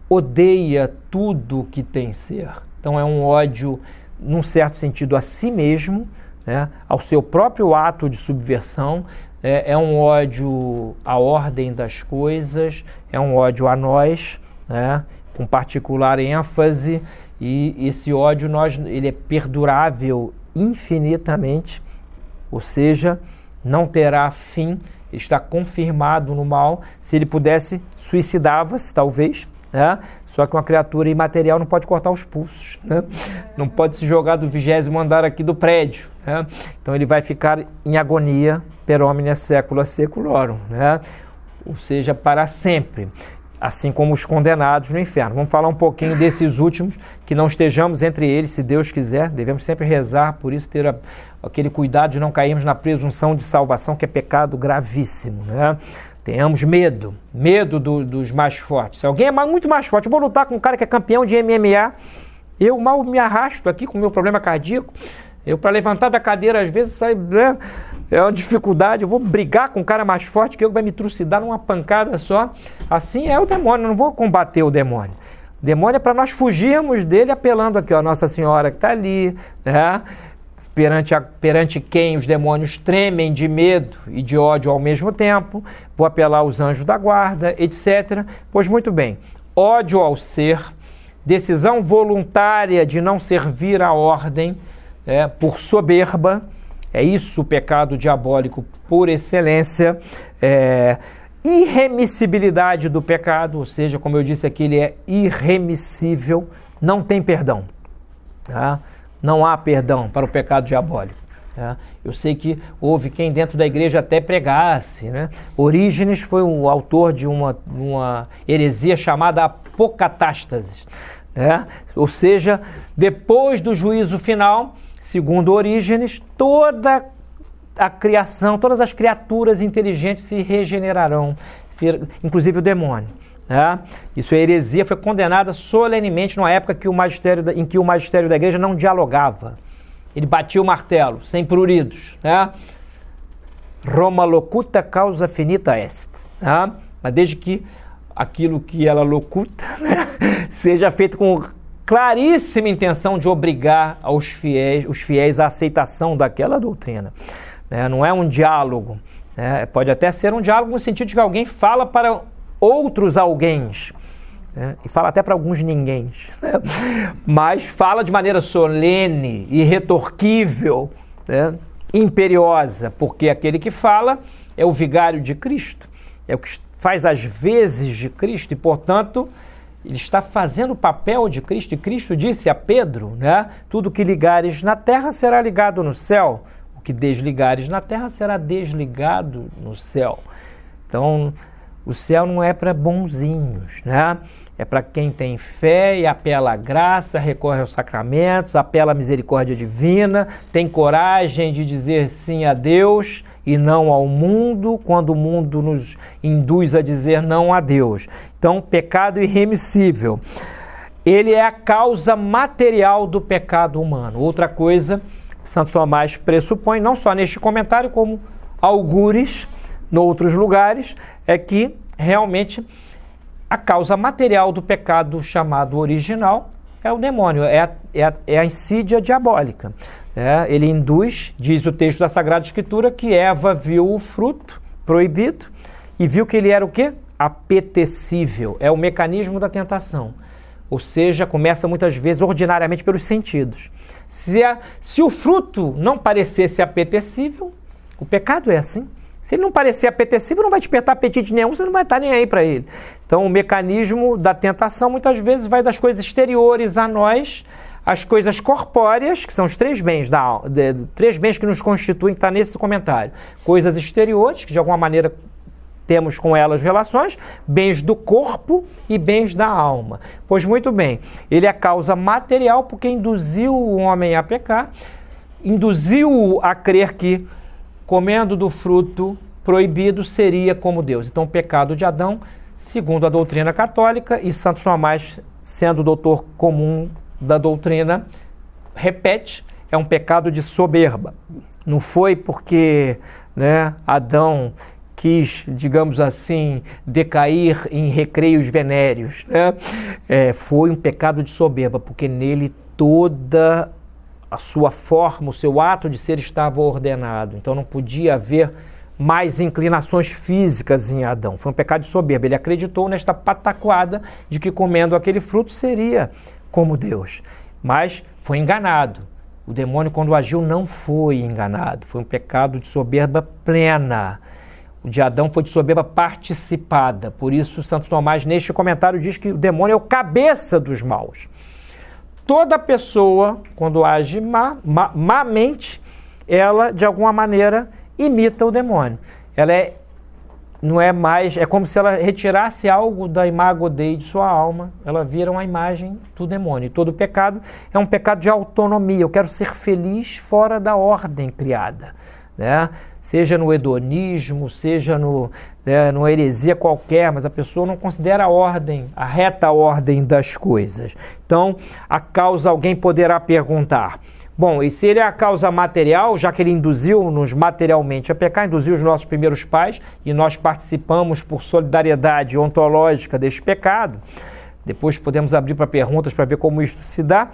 odeia tudo que tem ser. Então, é um ódio, num certo sentido, a si mesmo, ao seu próprio ato de subversão. É um ódio à ordem das coisas, é um ódio a nós, com particular ênfase, e esse ódio ele é perdurável infinitamente, ou seja, não terá fim, está confirmado no mal. Se ele pudesse, suicidava-se, talvez, só que uma criatura imaterial não pode cortar os pulsos, não pode se jogar do 20º andar aqui do prédio, então ele vai ficar em agonia per omnia saecula saeculorum, ou seja, para sempre, assim como os condenados no inferno. Vamos falar um pouquinho desses últimos, que não estejamos entre eles, se Deus quiser. Devemos sempre rezar, por isso ter aquele cuidado de não cairmos na presunção de salvação, que é pecado gravíssimo, Tenhamos medo dos mais fortes. Se alguém é muito mais forte, eu vou lutar com um cara que é campeão de MMA, eu mal me arrasto aqui com o meu problema cardíaco, para levantar da cadeira às vezes sai, é uma dificuldade, eu vou brigar com um cara mais forte que vai me trucidar numa pancada só. Assim é o demônio, eu não vou combater o demônio. O demônio é para nós fugirmos dele apelando aqui, Nossa Senhora que está ali, perante quem os demônios tremem de medo e de ódio ao mesmo tempo. Vou apelar aos anjos da guarda, etc. Pois muito bem, ódio ao ser, decisão voluntária de não servir à ordem, por soberba, é isso o pecado diabólico por excelência, irremissibilidade do pecado, ou seja, como eu disse aqui, ele é irremissível, não tem perdão, tá? Não há perdão para o pecado diabólico. Tá? Eu sei que houve quem dentro da igreja até pregasse, né? Orígenes foi o autor de uma heresia chamada apocatástase, né? Ou seja, depois do juízo final, segundo Orígenes, toda a criação, todas as criaturas inteligentes se regenerarão, inclusive o demônio. Isso é heresia, foi condenada solenemente numa época em que o magistério da igreja não dialogava. Ele batia o martelo, sem pruridos. Roma locuta causa finita est. Mas desde que aquilo que ela locuta, seja feito com claríssima intenção de obrigar os fiéis à aceitação daquela doutrina. Não é um diálogo. Pode até ser um diálogo no sentido de que alguém fala para outros alguéns, e fala até para alguns ninguéms, mas fala de maneira solene, irretorquível, imperiosa, porque aquele que fala é o vigário de Cristo, é o que faz as vezes de Cristo, e portanto ele está fazendo o papel de Cristo, e Cristo disse a Pedro, tudo que ligares na terra será ligado no céu, o que desligares na terra será desligado no céu. Então, o céu não é para bonzinhos, É para quem tem fé e apela à graça, recorre aos sacramentos, apela à misericórdia divina, tem coragem de dizer sim a Deus e não ao mundo, quando o mundo nos induz a dizer não a Deus. Então, pecado irremissível. Ele é a causa material do pecado humano. Outra coisa que Santo Tomás pressupõe, não só neste comentário, como algures, em outros lugares, é que realmente a causa material do pecado chamado original é o demônio, é a insídia diabólica. Ele induz, diz o texto da Sagrada Escritura, que Eva viu o fruto proibido e viu que ele era o quê? Apetecível, é o mecanismo da tentação. Ou seja, começa muitas vezes ordinariamente pelos sentidos. Se o fruto não parecesse apetecível, o pecado é assim. Se ele não parecer apetecível, não vai despertar apetite nenhum, você não vai estar nem aí para ele. Então, o mecanismo da tentação muitas vezes vai das coisas exteriores a nós, as coisas corpóreas, que são os três bens três bens que nos constituem, que está nesse comentário. Coisas exteriores, que de alguma maneira temos com elas relações, bens do corpo e bens da alma. Pois muito bem, ele é a causa material porque induziu o homem a pecar, induziu-o a crer que comendo do fruto proibido seria como Deus. Então, o pecado de Adão, segundo a doutrina católica, e Santo Tomás, sendo doutor comum da doutrina, repete, é um pecado de soberba. Não foi porque Adão quis, digamos assim, decair em recreios venéreos. Foi um pecado de soberba, porque nele toda a sua forma, o seu ato de ser estava ordenado. Então não podia haver mais inclinações físicas em Adão. Foi um pecado de soberba. Ele acreditou nesta pataquada de que comendo aquele fruto seria como Deus. Mas foi enganado. O demônio, quando agiu, não foi enganado. Foi um pecado de soberba plena. O de Adão foi de soberba participada. Por isso, Santo Tomás, neste comentário, diz que o demônio é o cabeça dos maus. Toda pessoa, quando age mamente, ela, de alguma maneira, imita o demônio. Ela não é mais, é como se ela retirasse algo da imago Dei de sua alma, ela vira uma imagem do demônio. E todo pecado é um pecado de autonomia. Eu quero ser feliz fora da ordem criada, Seja no hedonismo, seja numa heresia qualquer, mas a pessoa não considera a ordem, a reta ordem das coisas. Então, a causa, alguém poderá perguntar, bom, e se ele é a causa material, já que ele induziu-nos materialmente a pecar, induziu os nossos primeiros pais, e nós participamos por solidariedade ontológica deste pecado, Depois podemos abrir para perguntas para ver como isso se dá.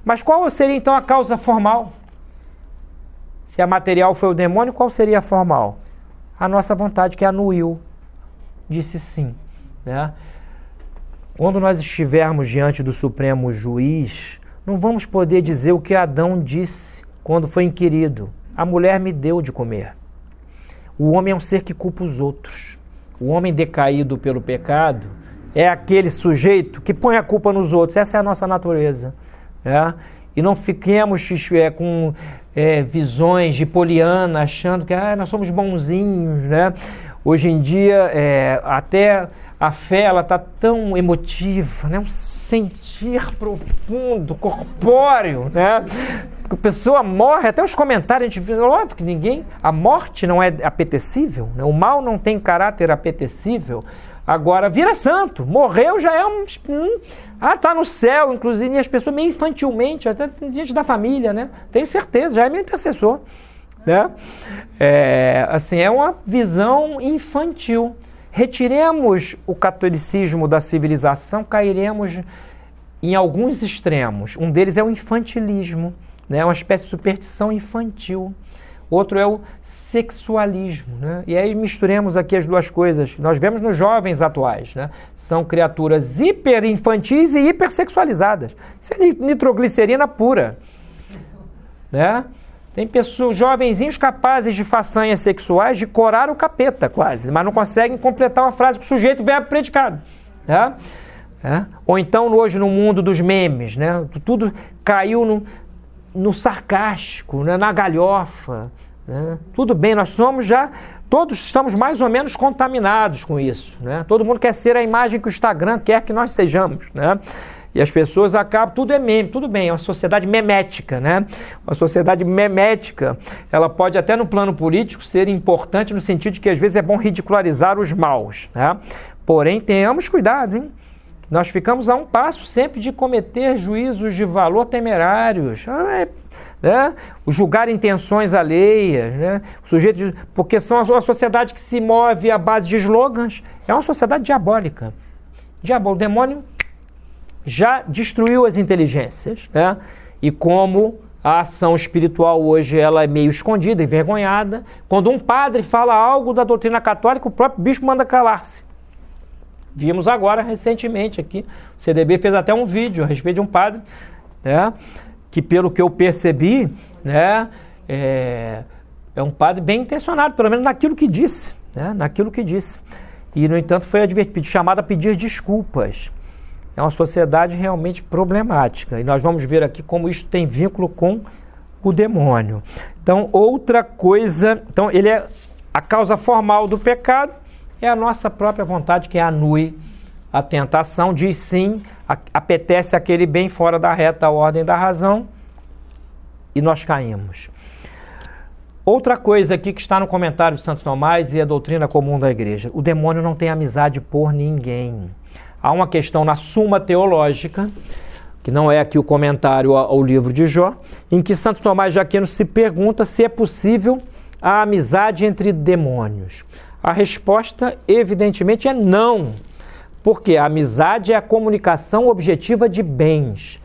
Mas qual seria então a causa formal? Se a material foi o demônio, qual seria a formal? A nossa vontade, que anuiu, disse sim. Né? Quando nós estivermos diante do Supremo Juiz, não vamos poder dizer o que Adão disse quando foi inquirido. A mulher me deu de comer. O homem é um ser que culpa os outros. O homem decaído pelo pecado é aquele sujeito que põe a culpa nos outros. Essa é a nossa natureza. Né? E não fiquemos com visões de Poliana, achando que nós somos bonzinhos. Né? Hoje em dia, até a fé está tão emotiva, né? Um sentir profundo, corpóreo. Né? A pessoa morre, até os comentários, a gente vê, óbvio que a morte não é apetecível, né? O mal não tem caráter apetecível. Agora, vira santo, morreu já é tá no céu, inclusive, e as pessoas meio infantilmente, até diante da família, né? Tenho certeza, já é meu intercessor, né? É uma visão infantil. Retiremos o catolicismo da civilização, cairemos em alguns extremos. Um deles é o infantilismo, né? Uma espécie de superstição infantil. Outro é o sexualismo, né? E aí misturemos aqui as duas coisas. Nós vemos nos jovens atuais, né? São criaturas hiperinfantis e hipersexualizadas. Isso é nitroglicerina pura, né? Tem pessoas, jovenzinhos capazes de façanhas sexuais, de corar o capeta quase, mas não conseguem completar uma frase com o sujeito verbo predicado, né? Ou então hoje no mundo dos memes, né? Tudo caiu no sarcástico, né? Na galhofa, né? Tudo bem, todos estamos mais ou menos contaminados com isso, né? Todo mundo quer ser a imagem que o Instagram quer que nós sejamos, né? E as pessoas acabam, tudo é meme, tudo bem, é uma sociedade memética, né? Uma sociedade memética, ela pode até no plano político ser importante no sentido de que às vezes é bom ridicularizar os maus, né? Porém, tenhamos cuidado, hein? Nós ficamos a um passo sempre de cometer juízos de valor temerários, né? O julgar intenções alheias, né? O sujeito porque são uma sociedade que se move à base de slogans, é uma sociedade diabólica. O demônio já destruiu as inteligências, né? E como a ação espiritual hoje ela é meio escondida, envergonhada, quando um padre fala algo da doutrina católica, o próprio bispo manda calar-se. Vimos agora, recentemente, aqui, o CDB fez até um vídeo a respeito de um padre, né, que, pelo que eu percebi, né, é um padre bem intencionado, pelo menos naquilo que disse, né, E, no entanto, foi chamado a pedir desculpas. É uma sociedade realmente problemática. E nós vamos ver aqui como isso tem vínculo com o demônio. Então, outra coisa... Então, ele é a causa formal do pecado, é a nossa própria vontade que anui a tentação, diz sim, apetece aquele bem fora da reta ordem da razão e nós caímos. Outra coisa aqui que está no comentário de Santo Tomás e a doutrina comum da igreja, o demônio não tem amizade por ninguém. Há uma questão na Suma Teológica, que não é aqui o comentário ao livro de Jó, em que Santo Tomás de Aquino se pergunta se é possível a amizade entre demônios. A resposta, evidentemente, é não, porque a amizade é a comunicação objetiva de bens.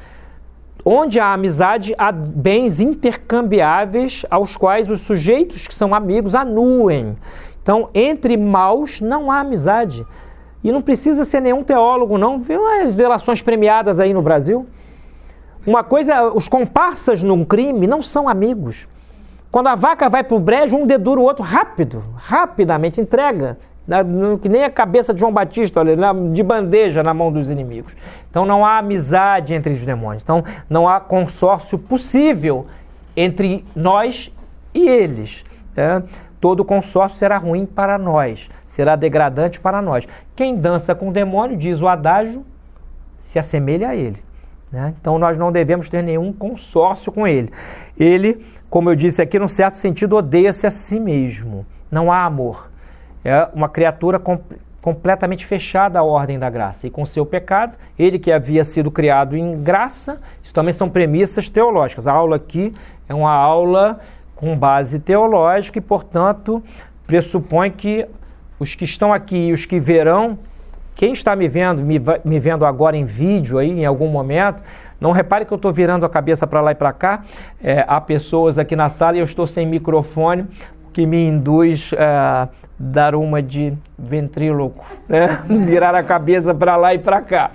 Onde há amizade, há bens intercambiáveis aos quais os sujeitos que são amigos anuem. Então, entre maus não há amizade. E não precisa ser nenhum teólogo, não. Vê as delações premiadas aí no Brasil. Uma coisa, os comparsas num crime não são amigos. Quando a vaca vai para o brejo, um dedura o outro rapidamente entrega, que nem a cabeça de João Batista, olha, de bandeja na mão dos inimigos. Então não há amizade entre os demônios, então não há consórcio possível entre nós e eles. Né? Todo consórcio será ruim para nós, será degradante para nós. Quem dança com o demônio, diz o adágio, se assemelha a ele. Né? Então nós não devemos ter nenhum consórcio com ele. Ele, como eu disse aqui, num certo sentido, odeia-se a si mesmo. Não há amor. É uma criatura completamente fechada à ordem da graça. E com seu pecado, ele que havia sido criado em graça, isso também são premissas teológicas. A aula aqui é uma aula com base teológica e, portanto, pressupõe que os que estão aqui e os que verão Quem está me vendo agora em vídeo aí, em algum momento, não repare que eu estou virando a cabeça para lá e para cá. Há pessoas aqui na sala e eu estou sem microfone, que me induz a dar uma de ventríloco, né? Virar a cabeça para lá e para cá.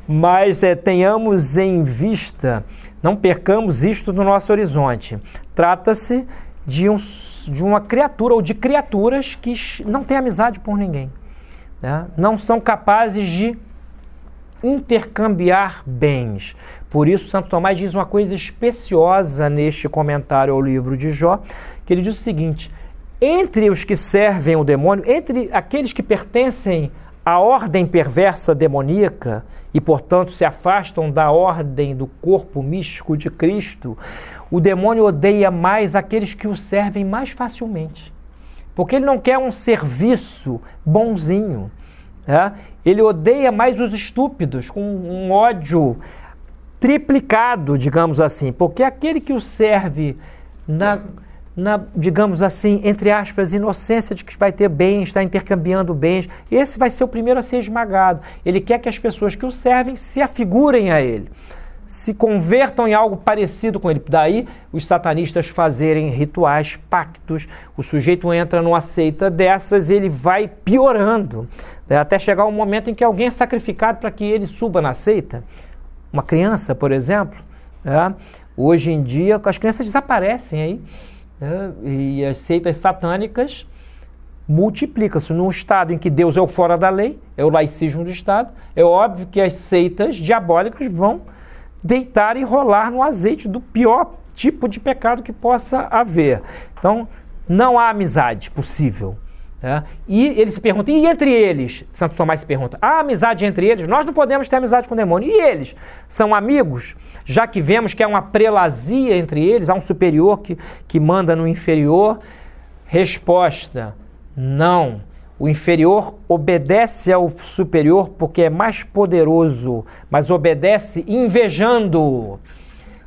Mas tenhamos em vista, não percamos isto no nosso horizonte. Trata-se de uma criatura ou de criaturas que não têm amizade por ninguém, né? Não são capazes de intercambiar bens. Por isso, Santo Tomás diz uma coisa especiosa neste comentário ao livro de Jó, que ele diz o seguinte: entre os que servem o demônio, entre aqueles que pertencem à ordem perversa demoníaca e, portanto, se afastam da ordem do corpo místico de Cristo, o demônio odeia mais aqueles que o servem mais facilmente, porque ele não quer um serviço bonzinho, né? Ele odeia mais os estúpidos, com um ódio triplicado, digamos assim, porque aquele que o serve na, digamos assim, entre aspas, inocência de que vai ter bens, está intercambiando bens, esse vai ser o primeiro a ser esmagado. Ele quer que as pessoas que o servem se afigurem a ele, se convertam em algo parecido com ele. Daí os satanistas fazerem rituais, pactos, o sujeito entra numa seita dessas, ele vai piorando, né, até chegar um momento em que alguém é sacrificado para que ele suba na seita. Uma criança, por exemplo, né? Hoje em dia as crianças desaparecem aí, né? E as seitas satânicas multiplicam-se. Num estado em que Deus é o fora da lei, é o laicismo do Estado, é óbvio que as seitas diabólicas vão deitar e rolar no azeite do pior tipo de pecado que possa haver. Então, não há amizade possível. E ele se pergunta, e entre eles? Santo Tomás se pergunta, há amizade entre eles? Nós não podemos ter amizade com o demônio. E eles? São amigos? Já que vemos que há uma prelazia entre eles, há um superior que manda no inferior? Resposta, não. O inferior obedece ao superior porque é mais poderoso, mas obedece invejando.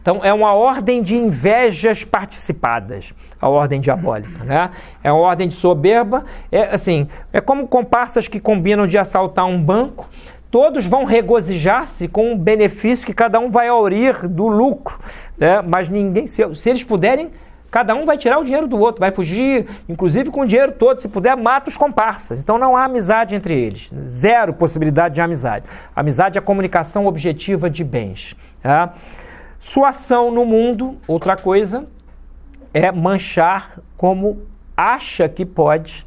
Então, é uma ordem de invejas participadas, a ordem diabólica, né? É uma ordem de soberba, é como comparsas que combinam de assaltar um banco, todos vão regozijar-se com o benefício que cada um vai aurir do lucro, né? Mas ninguém, se eles puderem, cada um vai tirar o dinheiro do outro, vai fugir, inclusive com o dinheiro todo, se puder, mata os comparsas. Então não há amizade entre eles, zero possibilidade de amizade. Amizade é a comunicação objetiva de bens, tá? Sua ação no mundo, outra coisa, é manchar como acha que pode.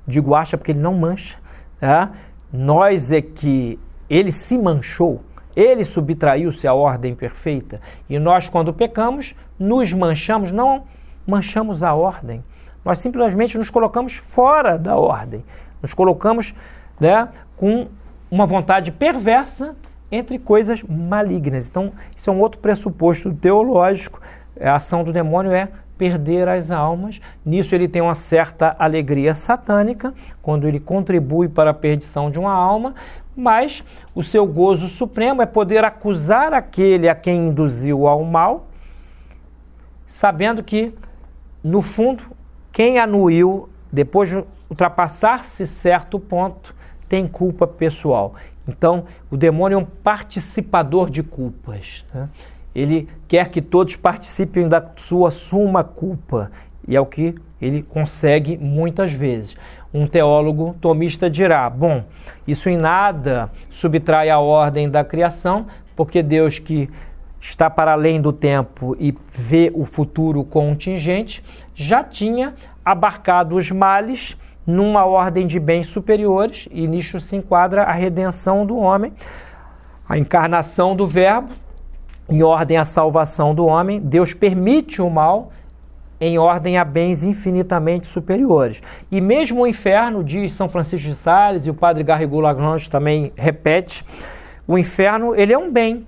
Digo acha porque ele não mancha. Tá? Nós é que ele se manchou, ele subtraiu-se à ordem perfeita. E nós, quando pecamos, nos manchamos, não manchamos a ordem. Nós simplesmente nos colocamos fora da ordem. Nos colocamos, né, com uma vontade perversa entre coisas malignas. Então, isso é um outro pressuposto teológico. A ação do demônio é perder as almas. Nisso ele tem uma certa alegria satânica, quando ele contribui para a perdição de uma alma, mas o seu gozo supremo é poder acusar aquele a quem induziu ao mal, sabendo que, no fundo, quem anuiu, depois de ultrapassar-se certo ponto, tem culpa pessoal. Então, o demônio é um participador de culpas, né? Ele quer que todos participem da sua suma culpa, e é o que ele consegue muitas vezes. Um teólogo tomista dirá, bom, isso em nada subtrai a ordem da criação, porque Deus, que está para além do tempo e vê o futuro contingente, já tinha abarcado os males numa ordem de bens superiores, e nisso se enquadra a redenção do homem, a encarnação do Verbo, em ordem à salvação do homem. Deus permite o mal em ordem a bens infinitamente superiores. E mesmo o inferno, diz São Francisco de Sales, e o padre Garrigou Lagrange também repete, o inferno ele é um bem,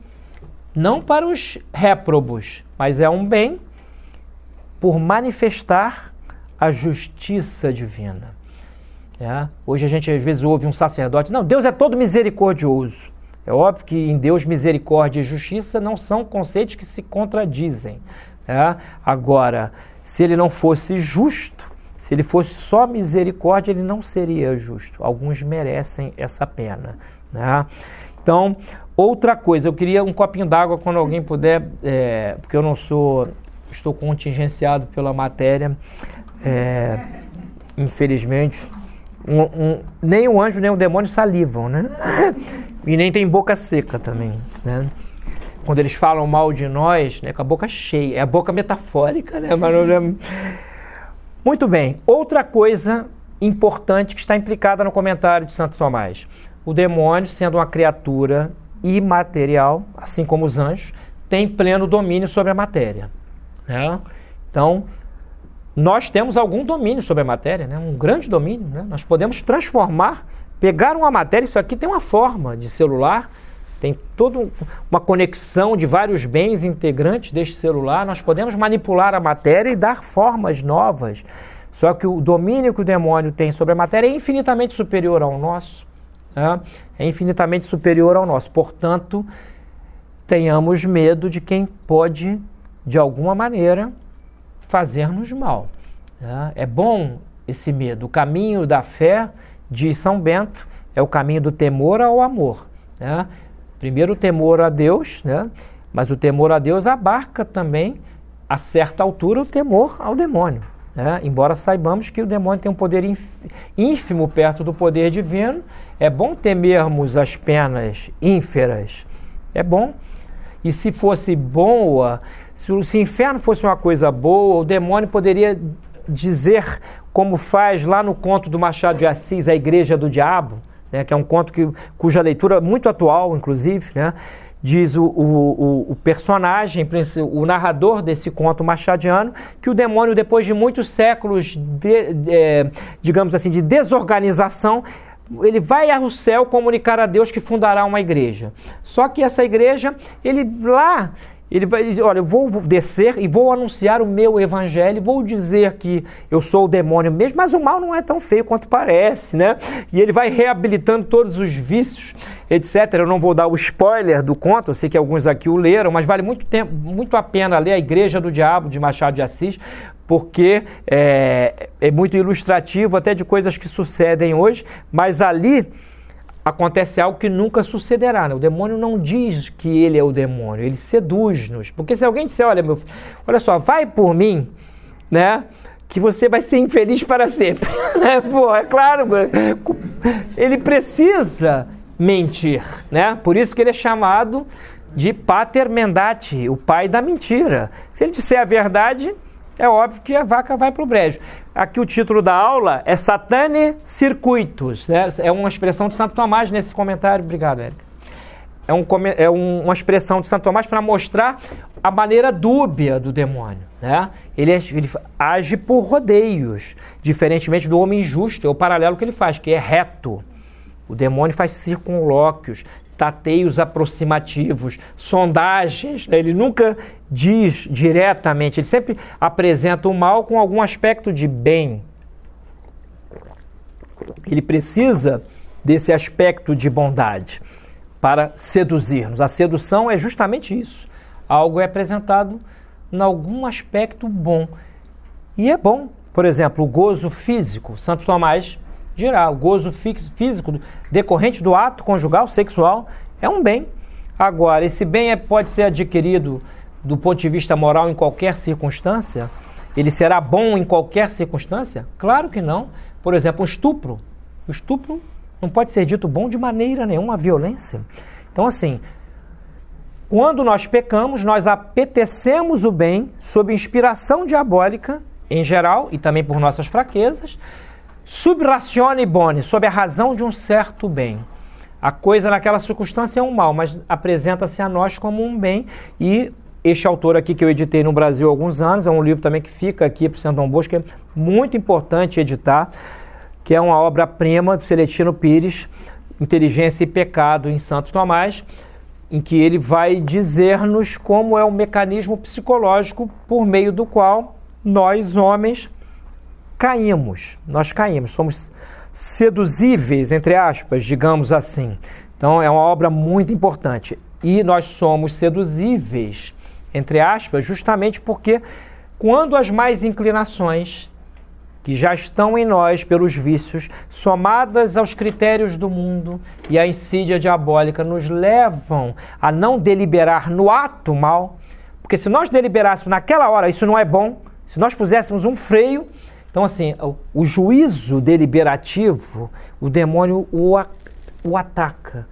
não para os réprobos, mas é um bem por manifestar a justiça divina. Hoje a gente às vezes ouve um sacerdote, não, Deus é todo misericordioso. É óbvio que em Deus misericórdia e justiça não são conceitos que se contradizem. Agora, se ele não fosse justo, Se ele fosse só misericórdia, ele não seria justo. Alguns merecem essa pena, né? Então, outra coisa, eu queria um copinho d'água quando alguém puder, porque eu não estou contingenciado pela matéria, infelizmente. Nem o anjo nem o demônio salivam, né? E nem tem boca seca também, né? Quando eles falam mal de nós, né, com a boca cheia, é a boca metafórica, né? Muito bem, outra coisa importante que está implicada no comentário de Santo Tomás. O demônio, sendo uma criatura imaterial, assim como os anjos, tem pleno domínio sobre a matéria, né? Então, nós temos algum domínio sobre a matéria, né? Um grande domínio, né? Nós podemos transformar, pegar uma matéria, isso aqui tem uma forma de celular, tem toda uma conexão de vários bens integrantes deste celular, nós podemos manipular a matéria e dar formas novas. Só que o domínio que o demônio tem sobre a matéria é infinitamente superior ao nosso, né? É infinitamente superior ao nosso. Portanto, tenhamos medo de quem pode, de alguma maneira, fazer-nos mal, né? É bom esse medo. O caminho da fé, diz São Bento, é o caminho do temor ao amor, né? Primeiro o temor a Deus, né? Mas o temor a Deus abarca também, a certa altura, o temor ao demônio, né? Embora saibamos que o demônio tem um poder ínfimo perto do poder divino, é bom temermos as penas ínferas, é bom. E se fosse boa, se o inferno fosse uma coisa boa, o demônio poderia dizer, como faz lá no conto do Machado de Assis, A Igreja do Diabo, né, que é um conto cuja leitura é muito atual, inclusive, né, diz o personagem, o narrador desse conto machadiano, que o demônio, depois de muitos séculos, digamos assim, de desorganização, ele vai ao céu comunicar a Deus que fundará uma igreja. Só que essa igreja, ele vai dizer, olha, eu vou descer e vou anunciar o meu evangelho, vou dizer que eu sou o demônio mesmo, mas o mal não é tão feio quanto parece, né? E ele vai reabilitando todos os vícios, etc. Eu não vou dar o spoiler do conto, eu sei que alguns aqui o leram, mas vale muito a pena ler A Igreja do Diabo, de Machado de Assis, porque é muito ilustrativo até de coisas que sucedem hoje, mas ali acontece algo que nunca sucederá, né? O demônio não diz que ele é o demônio, ele seduz-nos. Porque se alguém disser, olha só, vai por mim, né, que você vai ser infeliz para sempre. Né? Pô, é claro, ele precisa mentir, né? Por isso que ele é chamado de pater mendati, o pai da mentira. Se ele disser a verdade, é óbvio que a vaca vai para o brejo. Aqui o título da aula é Satane Circuitus, né? É uma expressão de Santo Tomás nesse comentário. Obrigado, Érica. É uma expressão de Santo Tomás para mostrar a maneira dúbia do demônio, né? Ele age por rodeios, diferentemente do homem justo. É o paralelo que ele faz, que é reto. O demônio faz circunlóquios, tateios aproximativos, sondagens, né? Ele nunca diz diretamente, ele sempre apresenta o mal com algum aspecto de bem. Ele precisa desse aspecto de bondade para seduzir-nos. A sedução é justamente isso. Algo é apresentado em algum aspecto bom. E é bom, por exemplo, o gozo físico. Santo Tomás dirá, o gozo físico decorrente do ato conjugal sexual é um bem. Agora, esse bem pode ser adquirido do ponto de vista moral em qualquer circunstância? Ele será bom em qualquer circunstância? Claro que não. Por exemplo, o estupro. O estupro não pode ser dito bom de maneira nenhuma, a violência. Então, assim, quando nós pecamos, nós apetecemos o bem sob inspiração diabólica, em geral, e também por nossas fraquezas, sub ratione boni, sob a razão de um certo bem. A coisa naquela circunstância é um mal, mas apresenta-se a nós como um bem. E este autor aqui que eu editei no Brasil há alguns anos, é um livro também que fica aqui para o Santo Dom Bosco, é muito importante editar, que é uma obra-prima do Celestino Pires, Inteligência e Pecado em Santo Tomás, em que ele vai dizer-nos como é o mecanismo psicológico por meio do qual nós, homens, caímos. Nós caímos, somos seduzíveis, entre aspas, digamos assim. Então, é uma obra muito importante. E nós somos seduzíveis, entre aspas, justamente porque quando as más inclinações que já estão em nós pelos vícios, somadas aos critérios do mundo e à insídia diabólica, nos levam a não deliberar no ato mal, porque se nós deliberássemos naquela hora, isso não é bom, se nós puséssemos um freio, então assim, o juízo deliberativo, o demônio o ataca,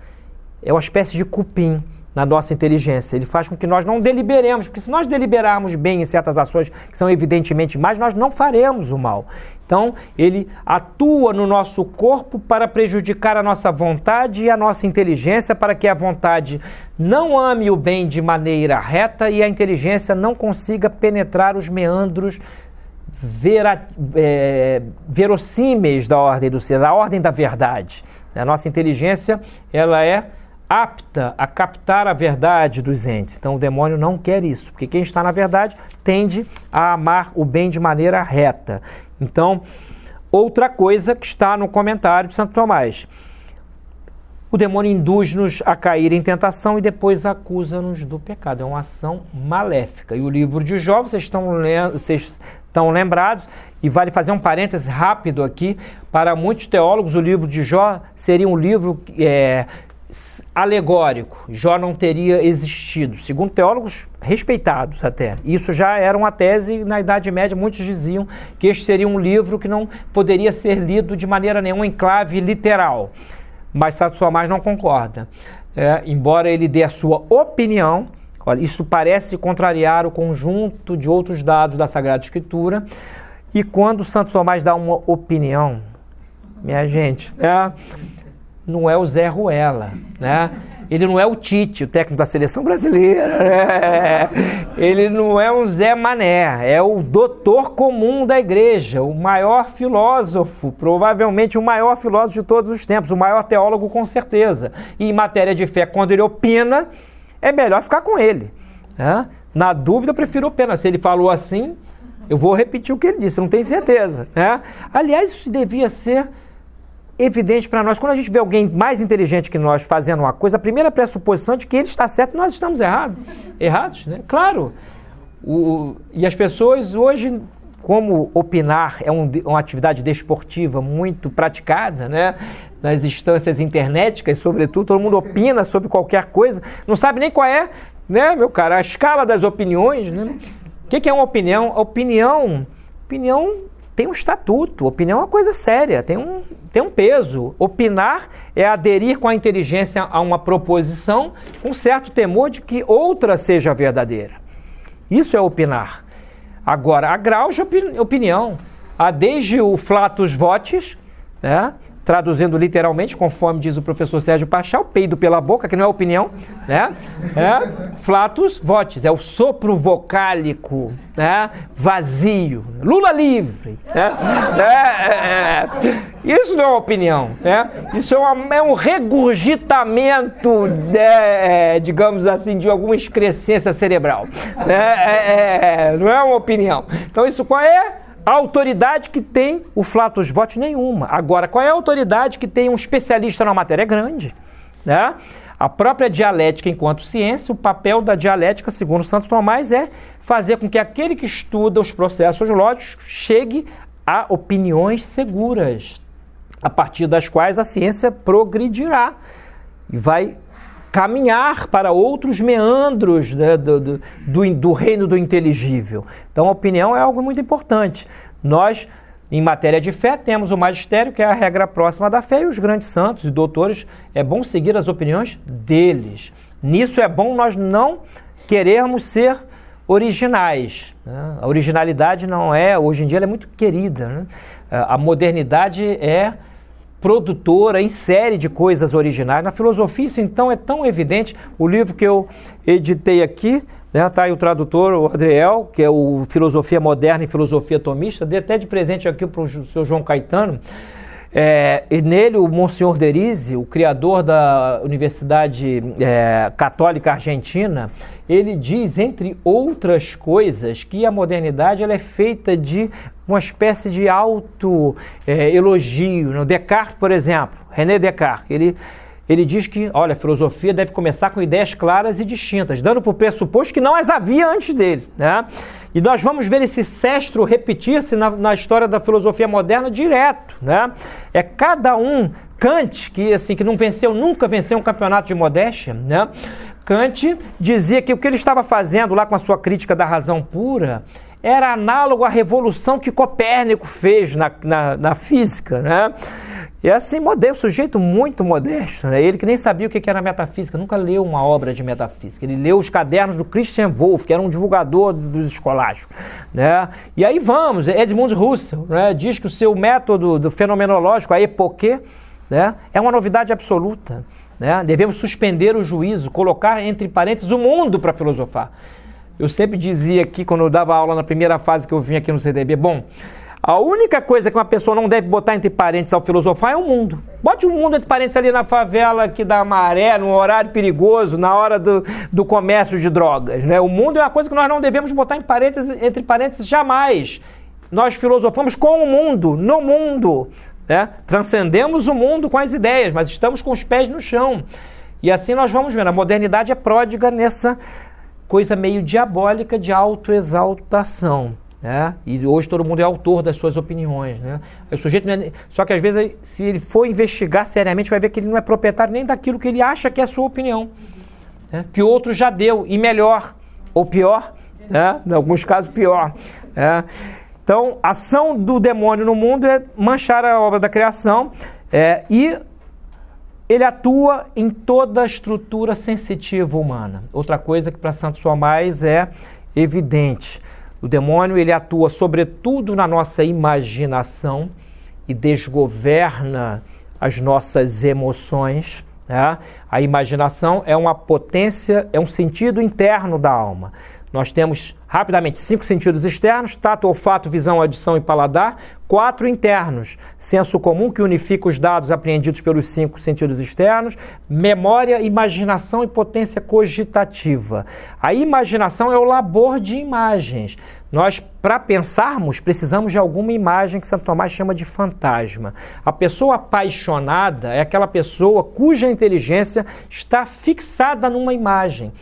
é uma espécie de cupim na nossa inteligência. Ele faz com que nós não deliberemos, porque se nós deliberarmos bem em certas ações que são evidentemente más, nós não faremos o mal. Então, ele atua no nosso corpo para prejudicar a nossa vontade e a nossa inteligência, para que a vontade não ame o bem de maneira reta e a inteligência não consiga penetrar os meandros verossímeis da ordem do ser, da ordem da verdade. A nossa inteligência, ela é apta a captar a verdade dos entes. Então o demônio não quer isso, porque quem está na verdade tende a amar o bem de maneira reta. Então, outra coisa que está no comentário de Santo Tomás: o demônio induz-nos a cair em tentação e depois acusa-nos do pecado. É uma ação maléfica. E o livro de Jó, vocês estão lembrados, e vale fazer um parêntese rápido aqui, para muitos teólogos o livro de Jó seria um livro alegórico. Jó não teria existido, segundo teólogos respeitados até. Isso já era uma tese na Idade Média, muitos diziam que este seria um livro que não poderia ser lido de maneira nenhuma em clave literal. Mas Santo Tomás não concorda. Embora ele dê a sua opinião, olha, isso parece contrariar o conjunto de outros dados da Sagrada Escritura, e quando Santo Tomás dá uma opinião, minha gente, não é o Zé Ruela, né? Ele não é o Tite, o técnico da seleção brasileira, né? Ele não é um Zé Mané, é o doutor comum da igreja, o maior filósofo, provavelmente o maior filósofo de todos os tempos, o maior teólogo com certeza. E em matéria de fé, quando ele opina, é melhor ficar com ele, né? Na dúvida, eu prefiro opina. Se ele falou assim, eu vou repetir o que ele disse, não tenho certeza, né? Aliás, isso devia ser evidente para nós. Quando a gente vê alguém mais inteligente que nós fazendo uma coisa, a primeira pressuposição é de que ele está certo e nós estamos errados, né? Claro. E as pessoas hoje, como opinar é uma atividade desportiva muito praticada, né? Nas instâncias internéticas, sobretudo, todo mundo opina sobre qualquer coisa, não sabe nem qual é, né, meu cara, a escala das opiniões, né? O que é uma opinião? A opinião tem um estatuto, opinião é uma coisa séria, tem um peso. Opinar é aderir com a inteligência a uma proposição com certo temor de que outra seja verdadeira. Isso é opinar. Agora, há graus de opinião. Há desde o flatus votis, né? Traduzindo literalmente, conforme diz o professor Sérgio Pachá, o peido pela boca, que não é opinião, né? Flatus votis, é o sopro vocálico, né? Vazio, Lula livre, né? Isso não é opinião, né? Isso é um regurgitamento, digamos assim, de alguma excrescência cerebral, né? Não é uma opinião. Então isso qual é? A autoridade que tem o flatus votis? Nenhuma. Agora, qual é a autoridade que tem um especialista na matéria? É grande, né? A própria dialética enquanto ciência, o papel da dialética, segundo Santo Tomás, é fazer com que aquele que estuda os processos lógicos chegue a opiniões seguras, a partir das quais a ciência progredirá e vai caminhar para outros meandros, né, do reino do inteligível. Então a opinião é algo muito importante. Nós, em matéria de fé, temos o magistério, que é a regra próxima da fé, e os grandes santos e doutores, é bom seguir as opiniões deles. Nisso é bom nós não querermos ser originais, né? A originalidade não é, hoje em dia ela é muito querida, né? A modernidade é produtora em série de coisas originais. Na filosofia isso então é tão evidente. O livro que eu editei aqui, né, está aí o tradutor, o Adriel, que é o Filosofia Moderna e Filosofia Tomista, dei até de presente aqui para o senhor João Caetano. E nele o Monsenhor Derize, o criador da Universidade Católica Argentina, ele diz, entre outras coisas, que a modernidade ela é feita de uma espécie de auto-elogio. Descartes, por exemplo, René Descartes, ele diz que, olha, a filosofia deve começar com ideias claras e distintas, dando por pressuposto que não as havia antes dele, né? E nós vamos ver esse sestro repetir-se na história da filosofia moderna direto, né? É cada um, Kant, que não venceu, nunca venceu um campeonato de modéstia, né? Kant dizia que o que ele estava fazendo lá com a sua crítica da razão pura era análogo à revolução que Copérnico fez na física, né? E assim, um sujeito muito modesto, né? Ele que nem sabia o que era metafísica, nunca leu uma obra de metafísica. Ele leu os cadernos do Christian Wolff, que era um divulgador dos escolásticos, né? E aí vamos, Edmund Husserl, né, diz que o seu método do fenomenológico, a epoquê, né, é uma novidade absoluta, né? Devemos suspender o juízo, colocar entre parênteses o mundo para filosofar. Eu sempre dizia aqui, quando eu dava aula na primeira fase que eu vim aqui no CDB, bom, a única coisa que uma pessoa não deve botar entre parênteses ao filosofar é o mundo. Bote o mundo entre parênteses ali na favela aqui da Maré, no horário perigoso, na hora do comércio de drogas, né? O mundo é uma coisa que nós não devemos botar entre parênteses jamais. Nós filosofamos com o mundo, no mundo, né? Transcendemos o mundo com as ideias, mas estamos com os pés no chão. E assim nós vamos vendo. A modernidade é pródiga nessa coisa meio diabólica de autoexaltação. né? E hoje todo mundo é autor das suas opiniões, né? O sujeito não é... Só que às vezes, se ele for investigar seriamente, vai ver que ele não é proprietário nem daquilo que ele acha que é a sua opinião, né? Que outro já deu, e melhor, ou pior, né? Em alguns casos pior, né? Então, a ação do demônio no mundo é manchar a obra da criação, e ele atua em toda a estrutura sensitiva humana. Outra coisa que para Santo Tomás é evidente. O demônio ele atua sobretudo na nossa imaginação e desgoverna as nossas emoções, né? A imaginação é uma potência, é um sentido interno da alma. Nós temos, rapidamente, 5 sentidos externos: tato, olfato, visão, audição e paladar. 4 internos: senso comum, que unifica os dados apreendidos pelos 5 sentidos externos. Memória, imaginação e potência cogitativa. A imaginação é o labor de imagens. Nós, para pensarmos, precisamos de alguma imagem que Santo Tomás chama de fantasma. A pessoa apaixonada é aquela pessoa cuja inteligência está fixada numa imagem.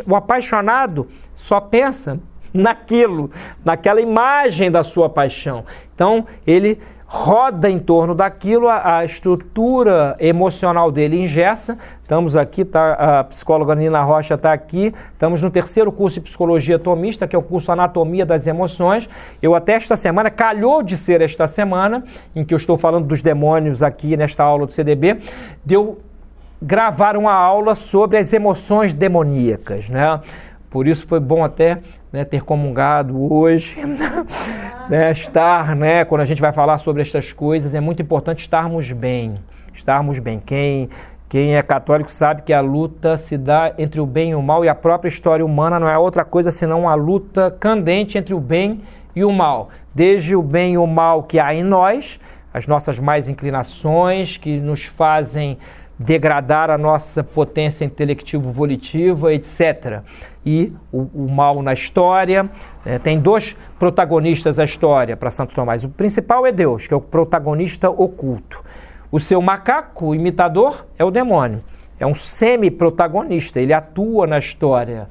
O apaixonado só pensa naquilo, naquela imagem da sua paixão. Então, ele roda em torno daquilo, a estrutura emocional dele engessa. Estamos aqui, a psicóloga Nina Rocha está aqui, estamos no 3º curso de Psicologia Tomista, que é o curso Anatomia das Emoções. Eu até esta semana, calhou de ser esta semana, em que eu estou falando dos demônios aqui nesta aula do CDB, deu gravar uma aula sobre as emoções demoníacas, né? Por isso foi bom até, né, ter comungado hoje, né, estar, né, quando a gente vai falar sobre estas coisas, é muito importante estarmos bem. Quem é católico sabe que a luta se dá entre o bem e o mal, e a própria história humana não é outra coisa senão uma luta candente entre o bem e o mal. Desde o bem e o mal que há em nós, as nossas más inclinações que nos fazem degradar a nossa potência intelectivo-volitiva, etc. E o mal na história. Tem 2 protagonistas da história para Santo Tomás. O principal é Deus, que é o protagonista oculto. O seu macaco, o imitador, é o demônio. É um semi-protagonista, ele atua na história,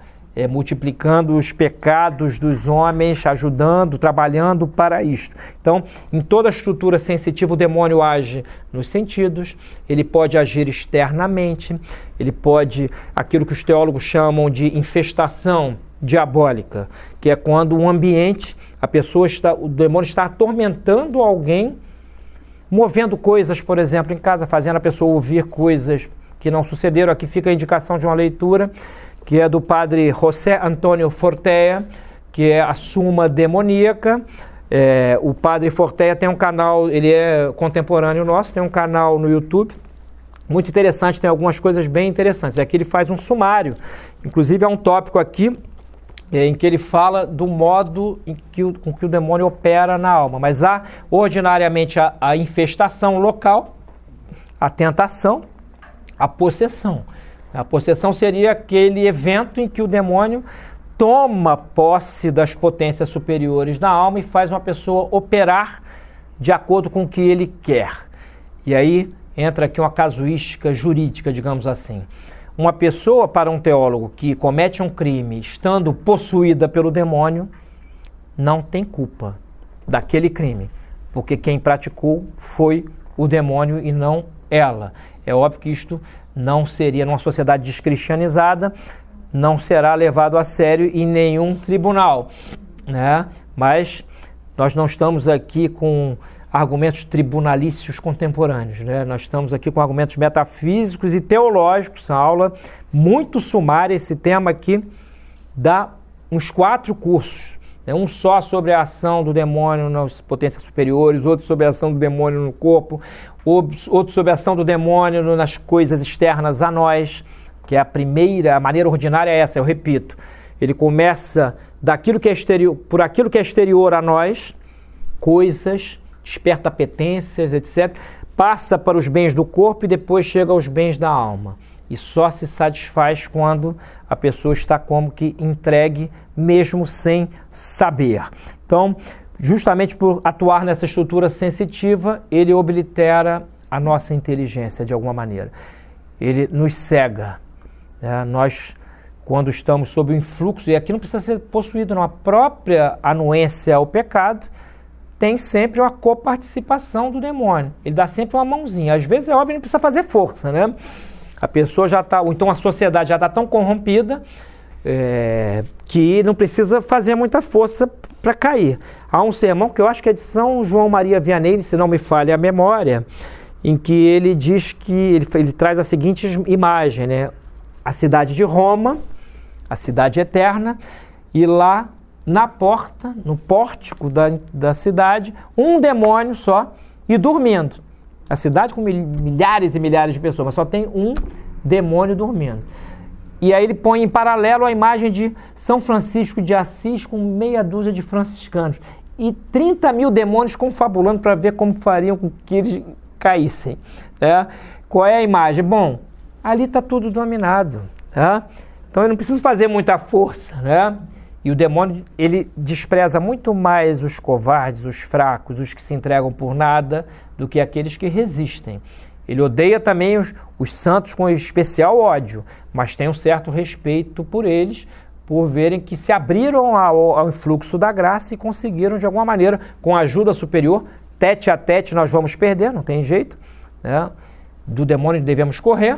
multiplicando os pecados dos homens, ajudando, trabalhando para isto. Então, em toda a estrutura sensitiva, o demônio age nos sentidos, ele pode agir externamente, ele pode, aquilo que os teólogos chamam de infestação diabólica, que é quando o ambiente, o demônio está atormentando alguém, movendo coisas, por exemplo, em casa, fazendo a pessoa ouvir coisas que não sucederam. Aqui fica a indicação de uma leitura, que é do padre José Antônio Fortea, que é a Suma Demoníaca. O padre Fortea tem um canal, ele é contemporâneo nosso, tem um canal no YouTube, muito interessante, tem algumas coisas bem interessantes. Aqui ele faz um sumário, inclusive há um tópico aqui, em que ele fala do modo com que o demônio opera na alma. Mas há, ordinariamente, a infestação local, a tentação, a possessão. A possessão seria aquele evento em que o demônio toma posse das potências superiores da alma e faz uma pessoa operar de acordo com o que ele quer. E aí entra aqui uma casuística jurídica, digamos assim. Uma pessoa, para um teólogo, que comete um crime estando possuída pelo demônio, não tem culpa daquele crime, porque quem praticou foi o demônio e não ela. É óbvio que isto não seria, numa sociedade descristianizada, não será levado a sério em nenhum tribunal, né? Mas nós não estamos aqui com argumentos tribunalícios contemporâneos, né? Nós estamos aqui com argumentos metafísicos e teológicos. Essa aula muito sumária, esse tema aqui dá uns 4 cursos. Um só sobre a ação do demônio nas potências superiores, outro sobre a ação do demônio no corpo, outro sobre a ação do demônio nas coisas externas a nós, que é a maneira ordinária é essa, eu repito. Ele começa daquilo que é exterior, por aquilo que é exterior a nós, coisas, desperta apetências, etc. Passa para os bens do corpo e depois chega aos bens da alma. E só se satisfaz quando a pessoa está como que entregue, mesmo sem saber. Então, justamente por atuar nessa estrutura sensitiva, ele oblitera a nossa inteligência de alguma maneira. Ele nos cega. Né? Nós, quando estamos sob o influxo, e aqui não precisa ser possuído, não, a própria anuência ao pecado tem sempre uma coparticipação do demônio. Ele dá sempre uma mãozinha. Às vezes é óbvio, não precisa fazer força, né? A pessoa já está, ou então a sociedade já está tão corrompida que não precisa fazer muita força para cair. Há um sermão que eu acho que é de São João Maria Vianney, se não me falha a memória, em que ele diz que ele traz a seguinte imagem, né? A cidade de Roma, a cidade eterna, e lá na porta, no pórtico da cidade, um demônio só e dormindo. A cidade com milhares e milhares de pessoas, mas só tem um demônio dormindo. E aí ele põe em paralelo a imagem de São Francisco de Assis com meia dúzia de franciscanos. E 30 mil demônios confabulando para ver como fariam com que eles caíssem. Né? Qual é a imagem? Bom, ali está tudo dominado. Né? Então eu não preciso fazer muita força. Né? E o demônio, ele despreza muito mais os covardes, os fracos, os que se entregam por nada, do que aqueles que resistem. Ele odeia também os santos com especial ódio, mas tem um certo respeito por eles, por verem que se abriram ao influxo da graça e conseguiram, de alguma maneira, com a ajuda superior, tete a tete nós vamos perder, não tem jeito, né? Do demônio devemos correr,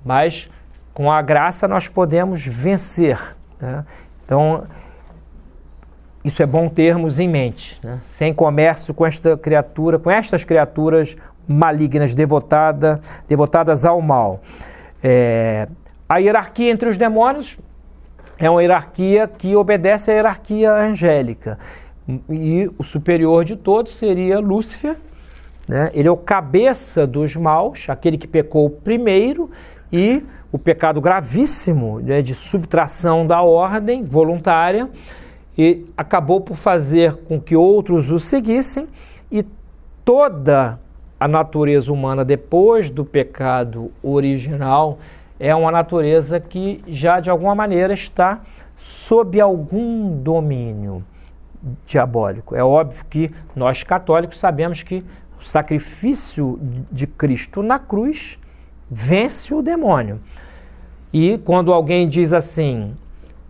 mas com a graça nós podemos vencer, né? Então, isso é bom termos em mente, né? Sem comércio com esta criatura, com estas criaturas malignas, devotadas ao mal. A hierarquia entre os demônios é uma hierarquia que obedece à hierarquia angélica. E o superior de todos seria Lúcifer, né? Ele é o cabeça dos maus, aquele que pecou primeiro, e o pecado gravíssimo, né, de subtração da ordem voluntária, e acabou por fazer com que outros o seguissem, e toda a natureza humana depois do pecado original é uma natureza que já de alguma maneira está sob algum domínio diabólico. É óbvio que nós católicos sabemos que o sacrifício de Cristo na cruz vence o demônio. E quando alguém diz assim,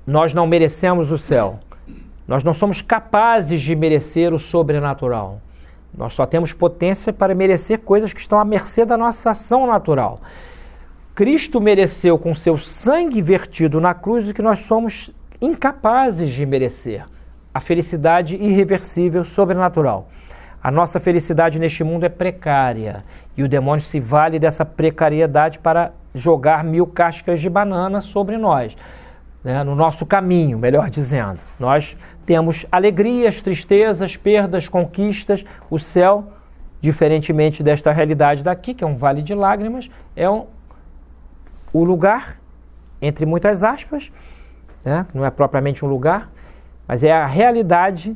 nós não merecemos o céu, nós não somos capazes de merecer o sobrenatural, nós só temos potência para merecer coisas que estão à mercê da nossa ação natural. Cristo mereceu com seu sangue vertido na cruz o que nós somos incapazes de merecer, a felicidade irreversível, sobrenatural. A nossa felicidade neste mundo é precária e o demônio se vale dessa precariedade para jogar 1000 cascas de banana sobre nós, né, no nosso caminho, melhor dizendo. Nós temos alegrias, tristezas, perdas, conquistas. O céu, diferentemente desta realidade daqui, que é um vale de lágrimas, é o lugar, entre muitas aspas, né, não é propriamente um lugar, mas é a realidade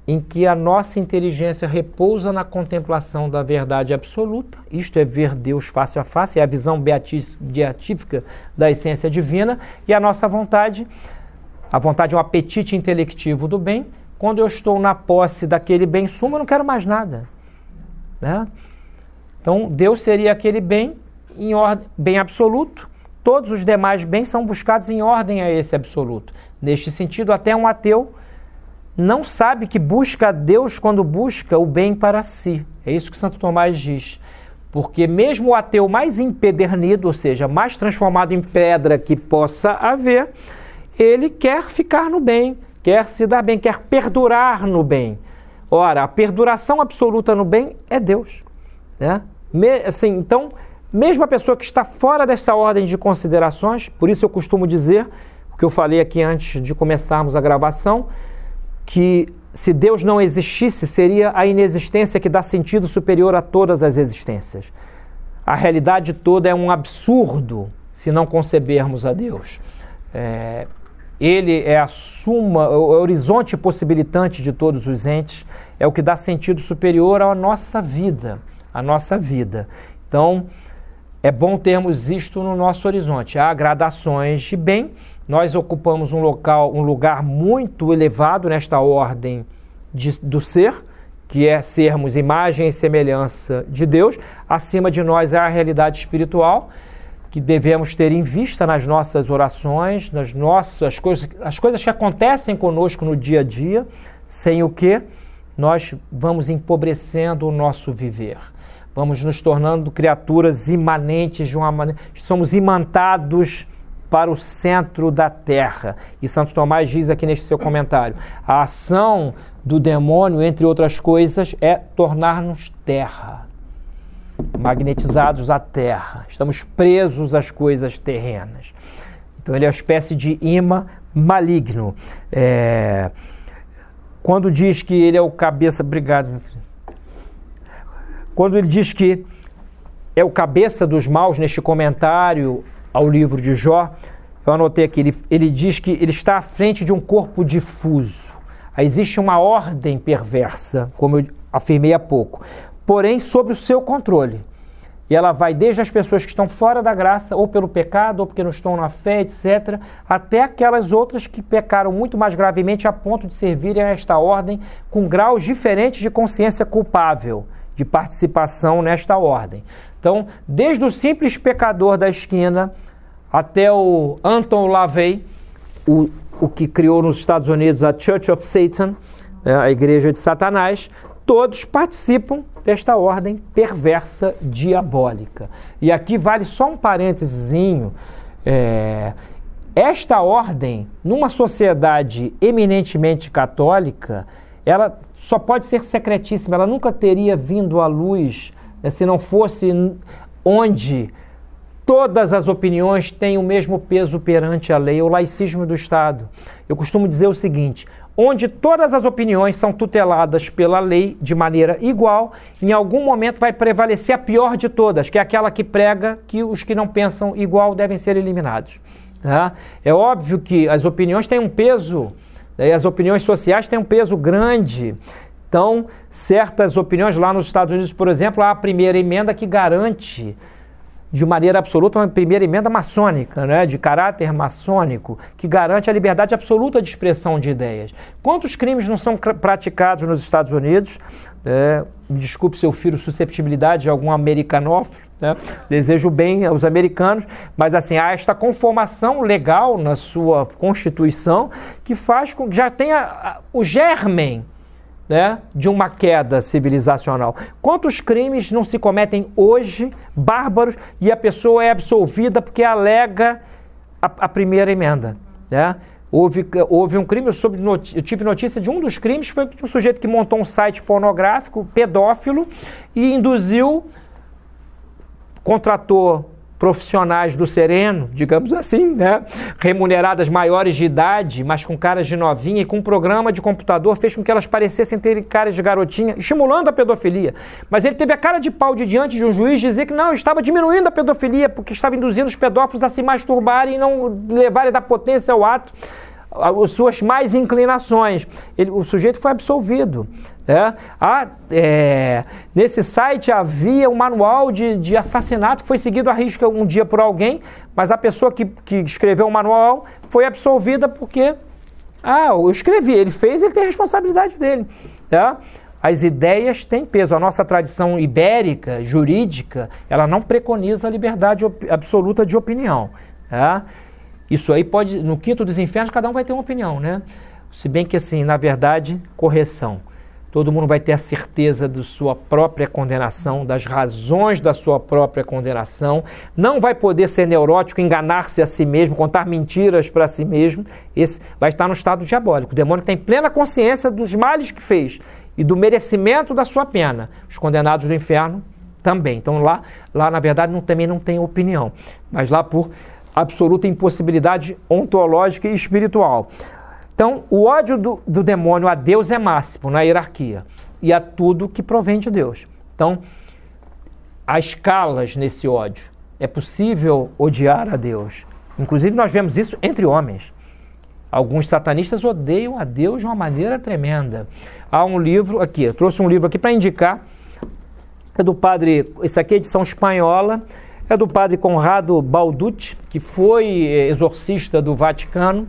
em que a nossa inteligência repousa na contemplação da verdade absoluta. Isto é ver Deus face a face, é a visão beatífica da essência divina, e a nossa vontade, a vontade é um apetite intelectivo do bem. Quando eu estou na posse daquele bem sumo, eu não quero mais nada, né? Então, Deus seria aquele bem em ordem, bem absoluto. Todos os demais bens são buscados em ordem a esse absoluto. Neste sentido, até um ateu não sabe que busca a Deus quando busca o bem para si. É isso que Santo Tomás diz. Porque mesmo o ateu mais empedernido, ou seja, mais transformado em pedra que possa haver, ele quer ficar no bem, quer se dar bem, quer perdurar no bem. Ora, a perduração absoluta no bem é Deus, né? Então, mesmo a pessoa que está fora dessa ordem de considerações, por isso eu costumo dizer, o que eu falei aqui antes de começarmos a gravação, que se Deus não existisse, seria a inexistência que dá sentido superior a todas as existências. A realidade toda é um absurdo se não concebermos a Deus. Ele é a suma, o horizonte possibilitante de todos os entes, é o que dá sentido superior à nossa vida. Então, é bom termos isto no nosso horizonte. Há gradações de bem. Nós ocupamos um lugar muito elevado nesta ordem do ser, que é sermos imagem e semelhança de Deus. Acima de nós é a realidade espiritual, que devemos ter em vista nas nossas orações, as coisas que acontecem conosco no dia a dia, sem o que nós vamos empobrecendo o nosso viver. Vamos nos tornando criaturas imanentes de uma maneira. Somos imantados para o centro da terra. E Santo Tomás diz aqui neste seu comentário: a ação do demônio, entre outras coisas, é tornar-nos terra, magnetizados à terra. Estamos presos às coisas terrenas. Então ele é uma espécie de imã maligno. Quando diz que ele é o cabeça... Obrigado, meu filho. Quando ele diz que é o cabeça dos maus, neste comentário ao livro de Jó, eu anotei aqui, ele diz que ele está à frente de um corpo difuso. Aí existe uma ordem perversa, como eu afirmei há pouco, porém sob o seu controle. E ela vai desde as pessoas que estão fora da graça, ou pelo pecado, ou porque não estão na fé, etc., até aquelas outras que pecaram muito mais gravemente a ponto de servirem a esta ordem com graus diferentes de consciência culpável, de participação nesta ordem. Então, desde o simples pecador da esquina até o Anton LaVey, o que criou nos Estados Unidos a Church of Satan, a Igreja de Satanás, todos participam desta ordem perversa diabólica. E aqui vale só um parêntesezinho. Esta ordem, numa sociedade eminentemente católica, ela só pode ser secretíssima, ela nunca teria vindo à luz, se não fosse onde todas as opiniões têm o mesmo peso perante a lei, o laicismo do Estado. Eu costumo dizer o seguinte: onde todas as opiniões são tuteladas pela lei de maneira igual, em algum momento vai prevalecer a pior de todas, que é aquela que prega que os que não pensam igual devem ser eliminados. Tá? É óbvio que as opiniões têm um peso, as opiniões sociais têm um peso grande. Então, certas opiniões lá nos Estados Unidos, por exemplo, há a primeira emenda que garante de maneira absoluta uma primeira emenda maçônica, né, de caráter maçônico, que garante a liberdade absoluta de expressão de ideias. Quantos crimes não são praticados nos Estados Unidos? Me desculpe se eu firo susceptibilidade de algum americanófilo, né? Desejo bem aos americanos, mas assim, há esta conformação legal na sua Constituição que faz com que já tenha o germen, né, de uma queda civilizacional. Quantos crimes não se cometem hoje, bárbaros, e a pessoa é absolvida porque alega a primeira emenda, né? Houve um crime, eu tive notícia de um dos crimes, foi um sujeito que montou um site pornográfico, pedófilo, e contratou profissionais do sereno, digamos assim, né? Remuneradas maiores de idade, mas com caras de novinha, e com um programa de computador fez com que elas parecessem terem caras de garotinha, estimulando a pedofilia. Mas ele teve a cara de pau de diante de um juiz dizer que não, estava diminuindo a pedofilia, porque estava induzindo os pedófilos a se masturbarem e não levarem da potência ao ato as suas mais inclinações. O sujeito foi absolvido. Nesse site havia um manual de assassinato que foi seguido à risca um dia por alguém, mas a pessoa que escreveu o manual foi absolvida porque eu escrevi, ele fez, ele tem a responsabilidade dele. as ideias têm peso. A nossa tradição ibérica, jurídica, ela não preconiza a liberdade absoluta de opinião. Tá? Isso aí pode, no quinto dos infernos, cada um vai ter uma opinião, né? Se bem que, assim, na verdade, correção. Todo mundo vai ter a certeza da sua própria condenação, das razões da sua própria condenação. Não vai poder ser neurótico, enganar-se a si mesmo, contar mentiras para si mesmo. Esse vai estar no estado diabólico. O demônio tem plena consciência dos males que fez e do merecimento da sua pena. Os condenados do inferno também. Então lá na verdade, também não tem opinião. Mas lá por absoluta impossibilidade ontológica e espiritual. Então, o ódio do demônio a Deus é máximo na hierarquia e a tudo que provém de Deus. Então, há escalas nesse ódio. É possível odiar a Deus. Inclusive, nós vemos isso entre homens. Alguns satanistas odeiam a Deus de uma maneira tremenda. Há um livro aqui, eu trouxe um livro aqui para indicar, é do padre, esse aqui é edição espanhola, é do padre Conrado Balducci, que foi exorcista do Vaticano,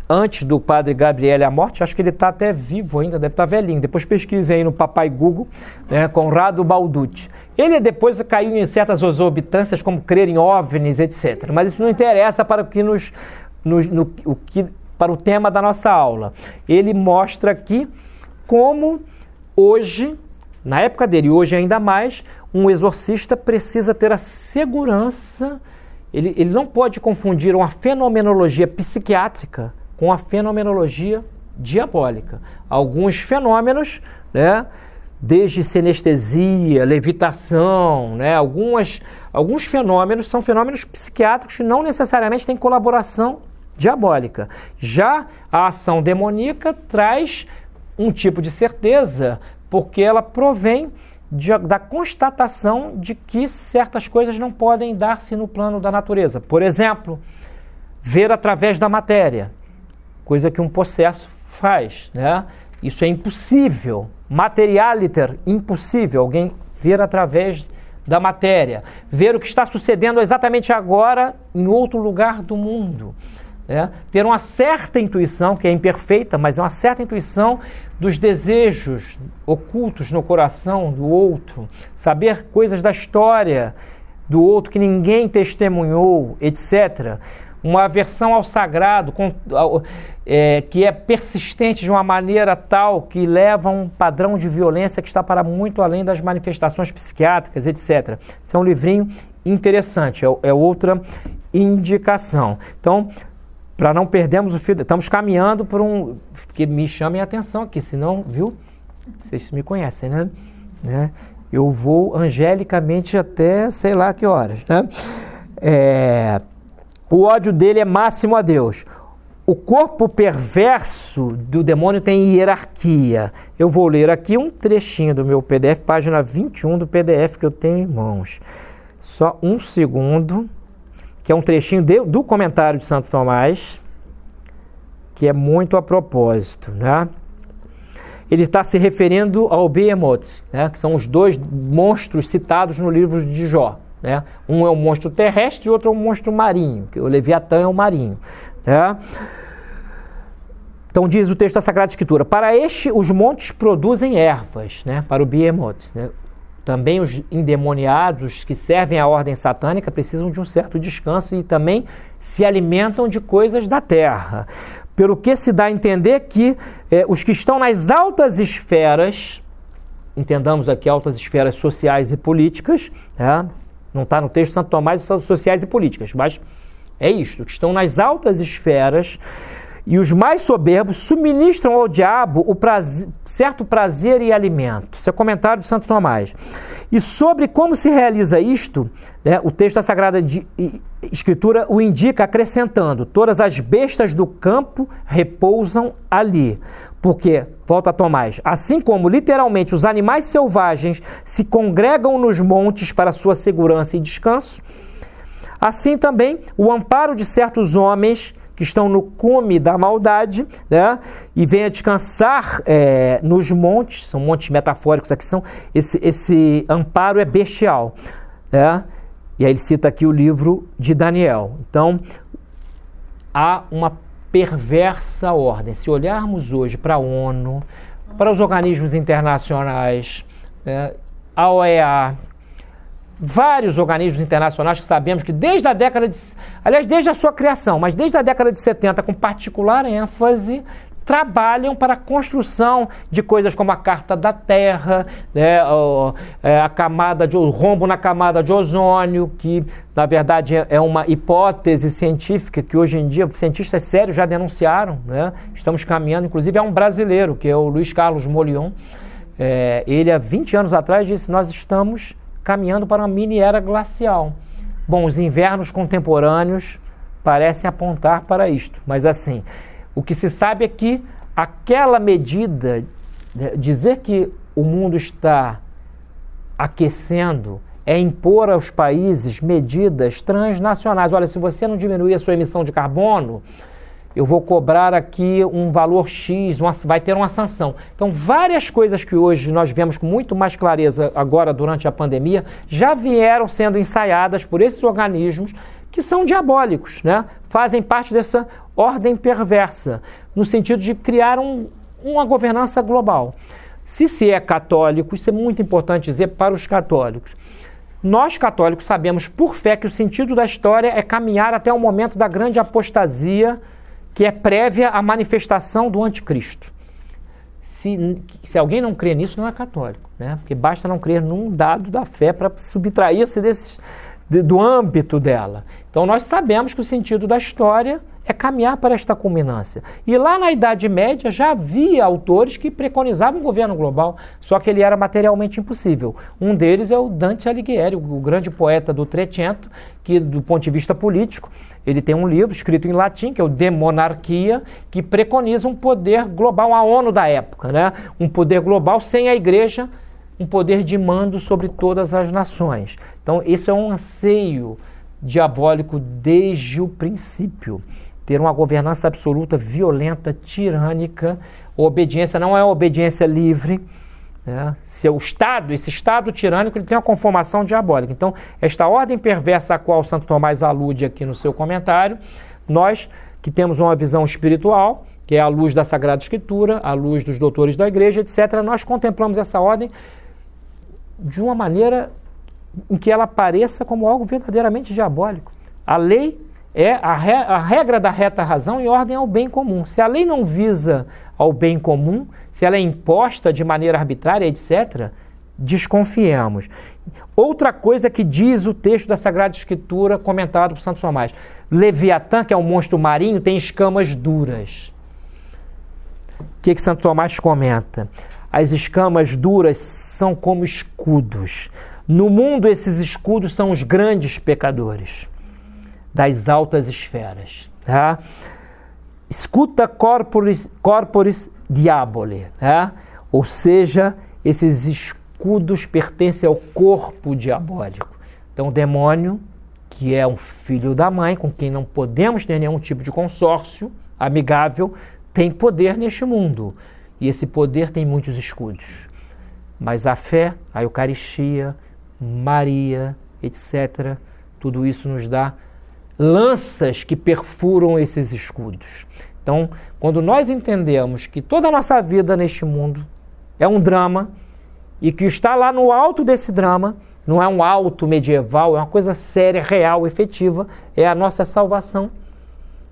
antes do padre Gabriele à morte. Acho que ele está até vivo ainda, deve estar velhinho. Depois pesquise aí no papai Google, né, Conrado Balducci. Ele depois caiu em certas exorbitâncias, como crer em OVNIs, etc. Mas isso não interessa para para o tema da nossa aula. Ele mostra aqui como hoje, na época dele e hoje ainda mais, um exorcista precisa ter a segurança, ele não pode confundir uma fenomenologia psiquiátrica com a fenomenologia diabólica. Alguns fenômenos, né, desde sinestesia, levitação, né, alguns fenômenos são fenômenos psiquiátricos que não necessariamente têm colaboração diabólica. Já a ação demoníaca traz um tipo de certeza, porque ela provém da constatação de que certas coisas não podem dar-se no plano da natureza. Por exemplo, ver através da matéria. Coisa que um possesso faz, né? Isso é impossível, materialiter, impossível, alguém ver através da matéria, ver o que está sucedendo exatamente agora em outro lugar do mundo, né? Ter uma certa intuição, que é imperfeita, mas é uma certa intuição dos desejos ocultos no coração do outro, saber coisas da história do outro que ninguém testemunhou, etc., uma aversão ao sagrado, que é persistente de uma maneira tal que leva a um padrão de violência que está para muito além das manifestações psiquiátricas, etc. Esse é um livrinho interessante, é outra indicação. Então, para não perdermos o fio, estamos caminhando por porque me chamem a atenção aqui, senão, viu? Vocês me conhecem, né? Eu vou angelicamente até sei lá que horas, né? O ódio dele é máximo a Deus. O corpo perverso do demônio tem hierarquia. Eu vou ler aqui um trechinho do meu PDF, página 21 do PDF que eu tenho em mãos. Só um segundo, que é um trechinho do comentário de Santo Tomás, que é muito a propósito, né? Ele está se referindo ao Behemoth, né? Que são os dois monstros citados no livro de Jó. Né? Um é um monstro terrestre e outro é um monstro marinho, que o Leviatã é um marinho, né? Então diz o texto da Sagrada Escritura: para este os montes produzem ervas, né? Para o Behemoth, né? Também os endemoniados que servem à ordem satânica precisam de um certo descanso e também se alimentam de coisas da terra, pelo que se dá a entender que os que estão nas altas esferas, entendamos aqui altas esferas sociais e políticas, né? Não está no texto de Santo Tomás, são sociais e políticas, mas é isto, que estão nas altas esferas e os mais soberbos suministram ao diabo certo prazer e alimento. Isso é comentário de Santo Tomás. E sobre como se realiza isto, né, o texto da Sagrada Escritura o indica acrescentando: todas as bestas do campo repousam ali. Porque, volta Tomás, assim como literalmente os animais selvagens se congregam nos montes para sua segurança e descanso, assim também o amparo de certos homens que estão no cume da maldade, né, e vêm a descansar nos montes, são montes metafóricos aqui, esse amparo é bestial, né? E aí ele cita aqui o livro de Daniel. Então, há uma perversa ordem. Se olharmos hoje para a ONU, para os organismos internacionais, a OEA, vários organismos internacionais que sabemos que desde a década de... Aliás, desde a sua criação, mas desde a década de 70, com particular ênfase, trabalham para a construção de coisas como a Carta da Terra, a camada o rombo na camada de ozônio, que na verdade é uma hipótese científica que hoje em dia cientistas sérios já denunciaram, né? Estamos caminhando, inclusive é um brasileiro, que é o Luiz Carlos Molion. Ele há 20 anos atrás disse: nós estamos caminhando para uma mini era glacial. Bom, os invernos contemporâneos parecem apontar para isto, mas assim, o que se sabe é que aquela medida, dizer que o mundo está aquecendo, é impor aos países medidas transnacionais. Olha, se você não diminuir a sua emissão de carbono, eu vou cobrar aqui um valor X, vai ter uma sanção. Então, várias coisas que hoje nós vemos com muito mais clareza agora durante a pandemia, já vieram sendo ensaiadas por esses organismos que são diabólicos, né? Fazem parte dessa ordem perversa, no sentido de criar uma governança global. Se é católico, isso é muito importante dizer para os católicos. Nós, católicos, sabemos por fé que o sentido da história é caminhar até o momento da grande apostasia, que é prévia à manifestação do anticristo. Se alguém não crê nisso, não é católico, né? Porque basta não crer num dado da fé para subtrair-se do âmbito dela. Então nós sabemos que o sentido da história é caminhar para esta culminância. E lá na Idade Média já havia autores que preconizavam um governo global, só que ele era materialmente impossível. Um deles é o Dante Alighieri, o grande poeta do Trecento, que do ponto de vista político, ele tem um livro escrito em latim, que é o De Monarchia, que preconiza um poder global, a ONU da época, né? Um poder global sem a Igreja, um poder de mando sobre todas as nações. Então, esse é um anseio diabólico desde o princípio. Ter uma governança absoluta, violenta, tirânica. A obediência não é obediência livre, né? Esse Estado tirânico, ele tem uma conformação diabólica. Então, esta ordem perversa a qual Santo Tomás alude aqui no seu comentário, nós que temos uma visão espiritual, que é a luz da Sagrada Escritura, a luz dos doutores da Igreja, etc., nós contemplamos essa ordem de uma maneira em que ela pareça como algo verdadeiramente diabólico. A lei é a regra da reta razão e ordem ao bem comum. Se a lei não visa ao bem comum, se ela é imposta de maneira arbitrária, etc., desconfiemos. Outra coisa que diz o texto da Sagrada Escritura comentado por Santo Tomás: Leviatã, que é um monstro marinho, tem escamas duras. O que Santo Tomás comenta? As escamas duras são como escudos. No mundo, esses escudos são os grandes pecadores das altas esferas. Tá? Scuta corporis diaboli. Tá? Ou seja, esses escudos pertencem ao corpo diabólico. Então, o demônio, que é um filho da mãe, com quem não podemos ter nenhum tipo de consórcio amigável, tem poder neste mundo. E esse poder tem muitos escudos. Mas a fé, a Eucaristia, Maria, etc., tudo isso nos dá lanças que perfuram esses escudos. Então, quando nós entendemos que toda a nossa vida neste mundo é um drama e que está lá no alto desse drama, não é um alto medieval, é uma coisa séria, real, efetiva, é a nossa salvação.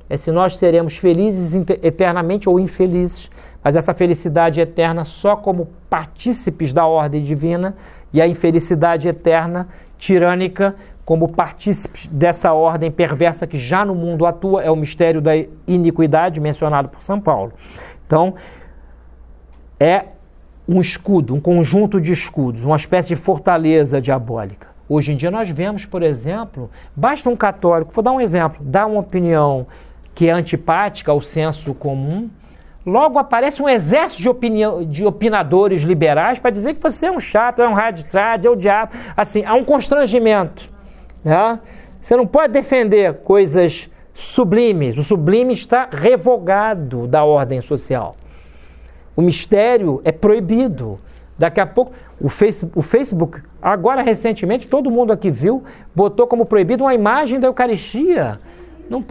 É se nós seremos felizes eternamente ou infelizes, mas essa felicidade eterna só como partícipes da ordem divina e a infelicidade eterna, tirânica, como partícipes dessa ordem perversa que já no mundo atua, é o mistério da iniquidade mencionado por São Paulo. Então, é um escudo, um conjunto de escudos, uma espécie de fortaleza diabólica. Hoje em dia nós vemos, por exemplo, basta um católico, vou dar um exemplo, dar uma opinião que é antipática ao senso comum, logo aparece um exército de opinadores liberais para dizer que você é um chato, é um raditrade, é o diabo. Assim, há um constrangimento. Né? Você não pode defender coisas sublimes. O sublime está revogado da ordem social. O mistério é proibido. Daqui a pouco, o Facebook, agora recentemente, todo mundo aqui viu, botou como proibido uma imagem da Eucaristia. Não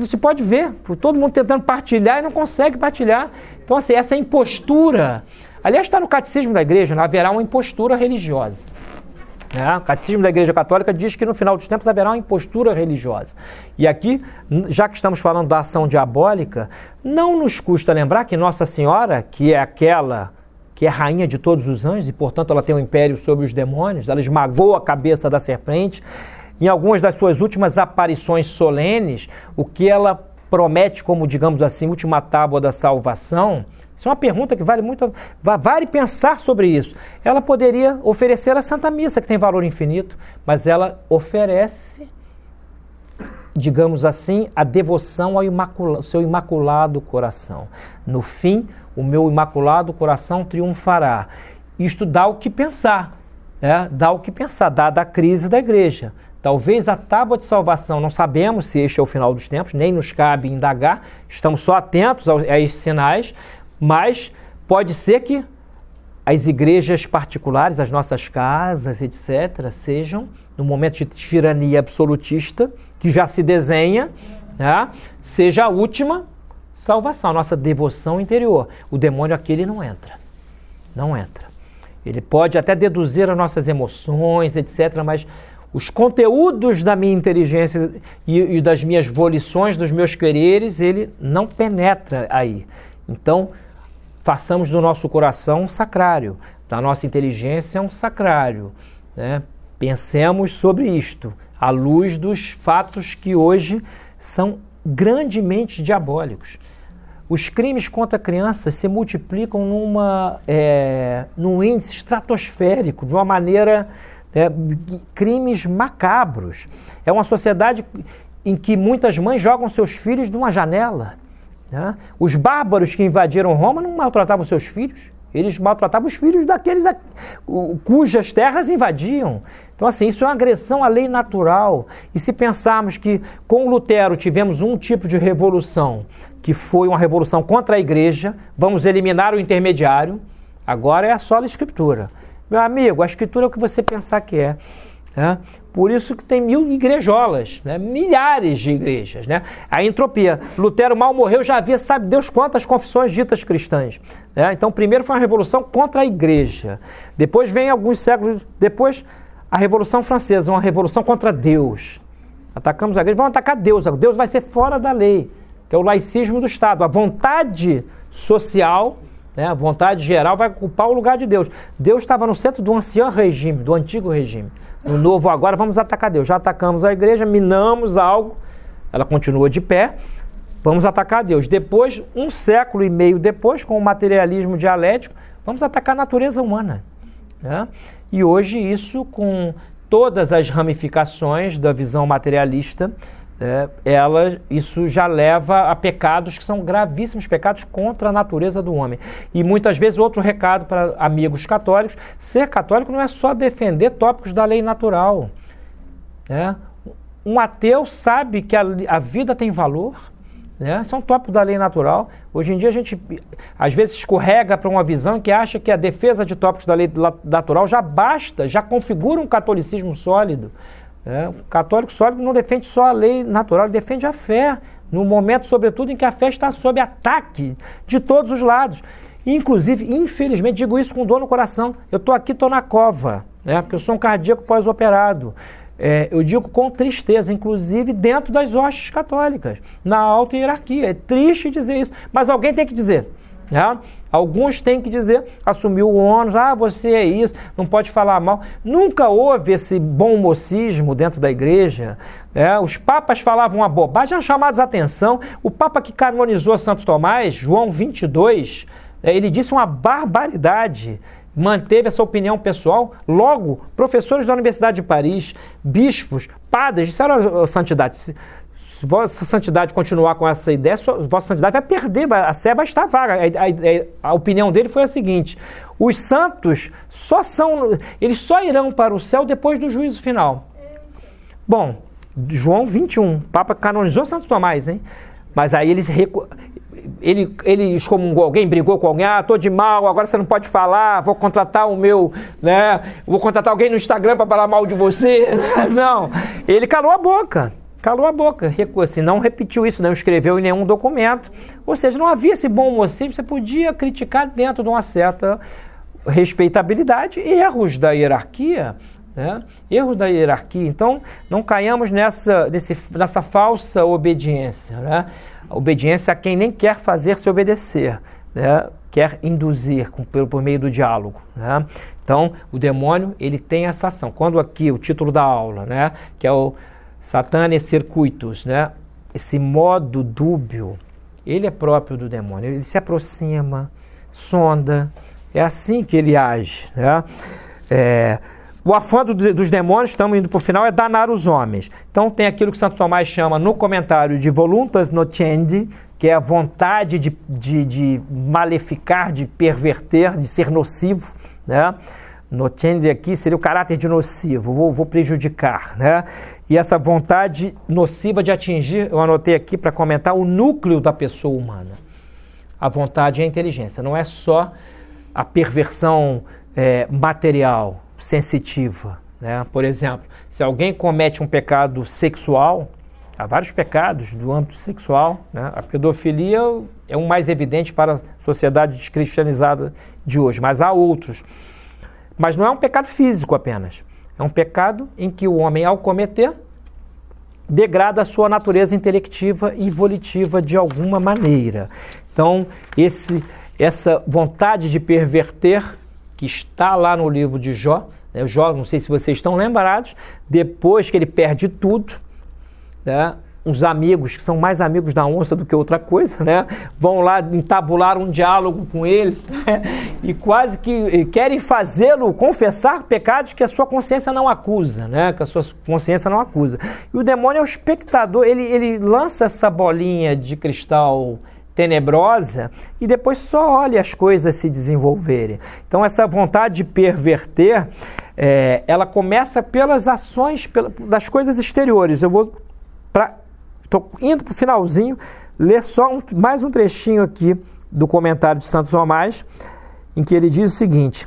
se pode ver, todo mundo tentando partilhar e não consegue partilhar. Então, assim, essa impostura, Aliás, está no Catecismo da Igreja, né? Haverá uma impostura religiosa. O Catecismo da Igreja Católica diz que no final dos tempos haverá uma impostura religiosa. E aqui, já que estamos falando da ação diabólica, não nos custa lembrar que Nossa Senhora, que é aquela que é rainha de todos os anjos e, portanto, ela tem um império sobre os demônios, ela esmagou a cabeça da serpente. Em algumas das suas últimas aparições solenes, o que ela promete como, digamos assim, última tábua da salvação. Isso é uma pergunta que vale pensar sobre isso. Ela poderia oferecer a Santa Missa, que tem valor infinito, mas ela oferece, digamos assim, a devoção ao seu imaculado coração. No fim, o meu imaculado coração triunfará. Isto dá o que pensar, né? Dá o que pensar, dada a crise da igreja. Talvez a tábua de salvação, não sabemos se este é o final dos tempos, nem nos cabe indagar, estamos só atentos a esses sinais, mas pode ser que as igrejas particulares, as nossas casas, etc., sejam, no momento de tirania absolutista, que já se desenha, né, seja a última salvação, a nossa devoção interior. O demônio aqui ele não entra. Não entra. Ele pode até deduzir as nossas emoções, etc., mas os conteúdos da minha inteligência e das minhas volições, dos meus quereres, ele não penetra aí. Então, façamos do nosso coração um sacrário, da nossa inteligência um sacrário, né? Pensemos sobre isto, à luz dos fatos que hoje são grandemente diabólicos. Os crimes contra crianças se multiplicam num índice estratosférico, de uma maneira... crimes macabros. É uma sociedade em que muitas mães jogam seus filhos de uma janela. Né? Os bárbaros que invadiram Roma não maltratavam seus filhos, eles maltratavam os filhos daqueles cujas terras invadiam. Então, assim, isso é uma agressão à lei natural. E se pensarmos que com Lutero tivemos um tipo de revolução, que foi uma revolução contra a igreja, vamos eliminar o intermediário, agora é a sola escritura. Meu amigo, a escritura é o que você pensar que é. Né? Por isso que tem 1000 igrejolas, né? Milhares de igrejas. Né? A entropia. Lutero mal morreu, já havia, sabe Deus quantas confissões ditas cristãs. Né? Então, primeiro foi uma revolução contra a igreja. Depois vem alguns séculos depois a Revolução Francesa, uma revolução contra Deus. Atacamos a igreja, vamos atacar Deus. Deus vai ser fora da lei, que é o laicismo do Estado. A vontade social... a vontade geral vai ocupar o lugar de Deus. Deus estava no centro do ancião regime, do antigo regime. No novo agora, vamos atacar Deus. Já atacamos a igreja, minamos algo, ela continua de pé, vamos atacar Deus. Depois, 1 século e meio depois, com o materialismo dialético, vamos atacar a natureza humana. Né? E hoje isso, com todas as ramificações da visão materialista, isso já leva a pecados que são gravíssimos, pecados contra a natureza do homem. E muitas vezes, outro recado para amigos católicos, ser católico não é só defender tópicos da lei natural. Né? Um ateu sabe que a vida tem valor, né? Isso é um tópico da lei natural. Hoje em dia a gente, às vezes, escorrega para uma visão que acha que a defesa de tópicos da lei natural já basta, já configura um catolicismo sólido. O católico sólido não defende só a lei natural, ele defende a fé, no momento, sobretudo, em que a fé está sob ataque de todos os lados. Inclusive, infelizmente, digo isso com dor no coração, eu estou aqui, estou na cova, né, porque eu sou um cardíaco pós-operado. Eu digo com tristeza, inclusive dentro das hostes católicas, na alta hierarquia. É triste dizer isso, mas alguém tem que dizer. Né? Alguns têm que dizer, assumir o ônus, você é isso, não pode falar mal. Nunca houve esse bom mocismo dentro da igreja. Os papas falavam uma bobagem, eram chamados a atenção. O papa que canonizou Santo Tomás, João 22, ele disse uma barbaridade, manteve essa opinião pessoal. Logo, professores da Universidade de Paris, bispos, padres, disseram: santidade, se Vossa Santidade continuar com essa ideia, Vossa Santidade vai perder, a sé vai estar vaga. A opinião dele foi a seguinte: os santos eles só irão para o céu depois do juízo final. Bom, João 21, Papa canonizou Santo Tomás, hein? Mas aí ele excomungou alguém, brigou com alguém, tô de mal, agora você não pode falar, vou contratar vou contratar alguém no Instagram para falar mal de você. Não, ele calou a boca. calou a boca, assim, não repetiu isso, não escreveu em nenhum documento. Ou seja, não havia esse bom mocismo, você podia criticar dentro de uma certa respeitabilidade erros da hierarquia, né? Erros da hierarquia. Então, não caiamos nessa falsa obediência, né? A obediência a quem nem quer fazer-se obedecer, né? Quer induzir por meio do diálogo, né? Então, o demônio, ele tem essa ação. Quando aqui, o título da aula, né? Que é o Satana Circuitus, né? Esse modo dúbio, ele é próprio do demônio. Ele se aproxima, sonda, é assim que ele age, né? O afã dos demônios, estamos indo para o final, é danar os homens. Então tem aquilo que Santo Tomás chama no comentário de voluntas nocendi, que é a vontade de maleficar, de perverter, de ser nocivo, né? Nocendi aqui seria o caráter de nocivo, vou prejudicar, né? E essa vontade nociva de atingir, eu anotei aqui para comentar, o núcleo da pessoa humana. A vontade e a inteligência, não é só a perversão material, sensitiva, né? Por exemplo, se alguém comete um pecado sexual, há vários pecados do âmbito sexual, né? A pedofilia é um mais evidente para a sociedade descristianizada de hoje, mas há outros. Mas não é um pecado físico apenas, é um pecado em que o homem, ao cometer, degrada a sua natureza intelectiva e volitiva de alguma maneira. Então, essa vontade de perverter, que está lá no livro de Jó, né? Jó, não sei se vocês estão lembrados, depois que ele perde tudo, né? Os amigos, que são mais amigos da onça do que outra coisa, né? Vão lá entabular um diálogo com ele, né? E quase que querem fazê-lo confessar pecados que a sua consciência não acusa, né? Que a sua consciência não acusa. E o demônio é o espectador, ele lança essa bolinha de cristal tenebrosa e depois só olha as coisas se desenvolverem. Então essa vontade de perverter, ela começa pelas ações, das coisas exteriores. Eu vou estou indo para o finalzinho, ler só mais um trechinho aqui do comentário de Santo Tomás, em que ele diz o seguinte: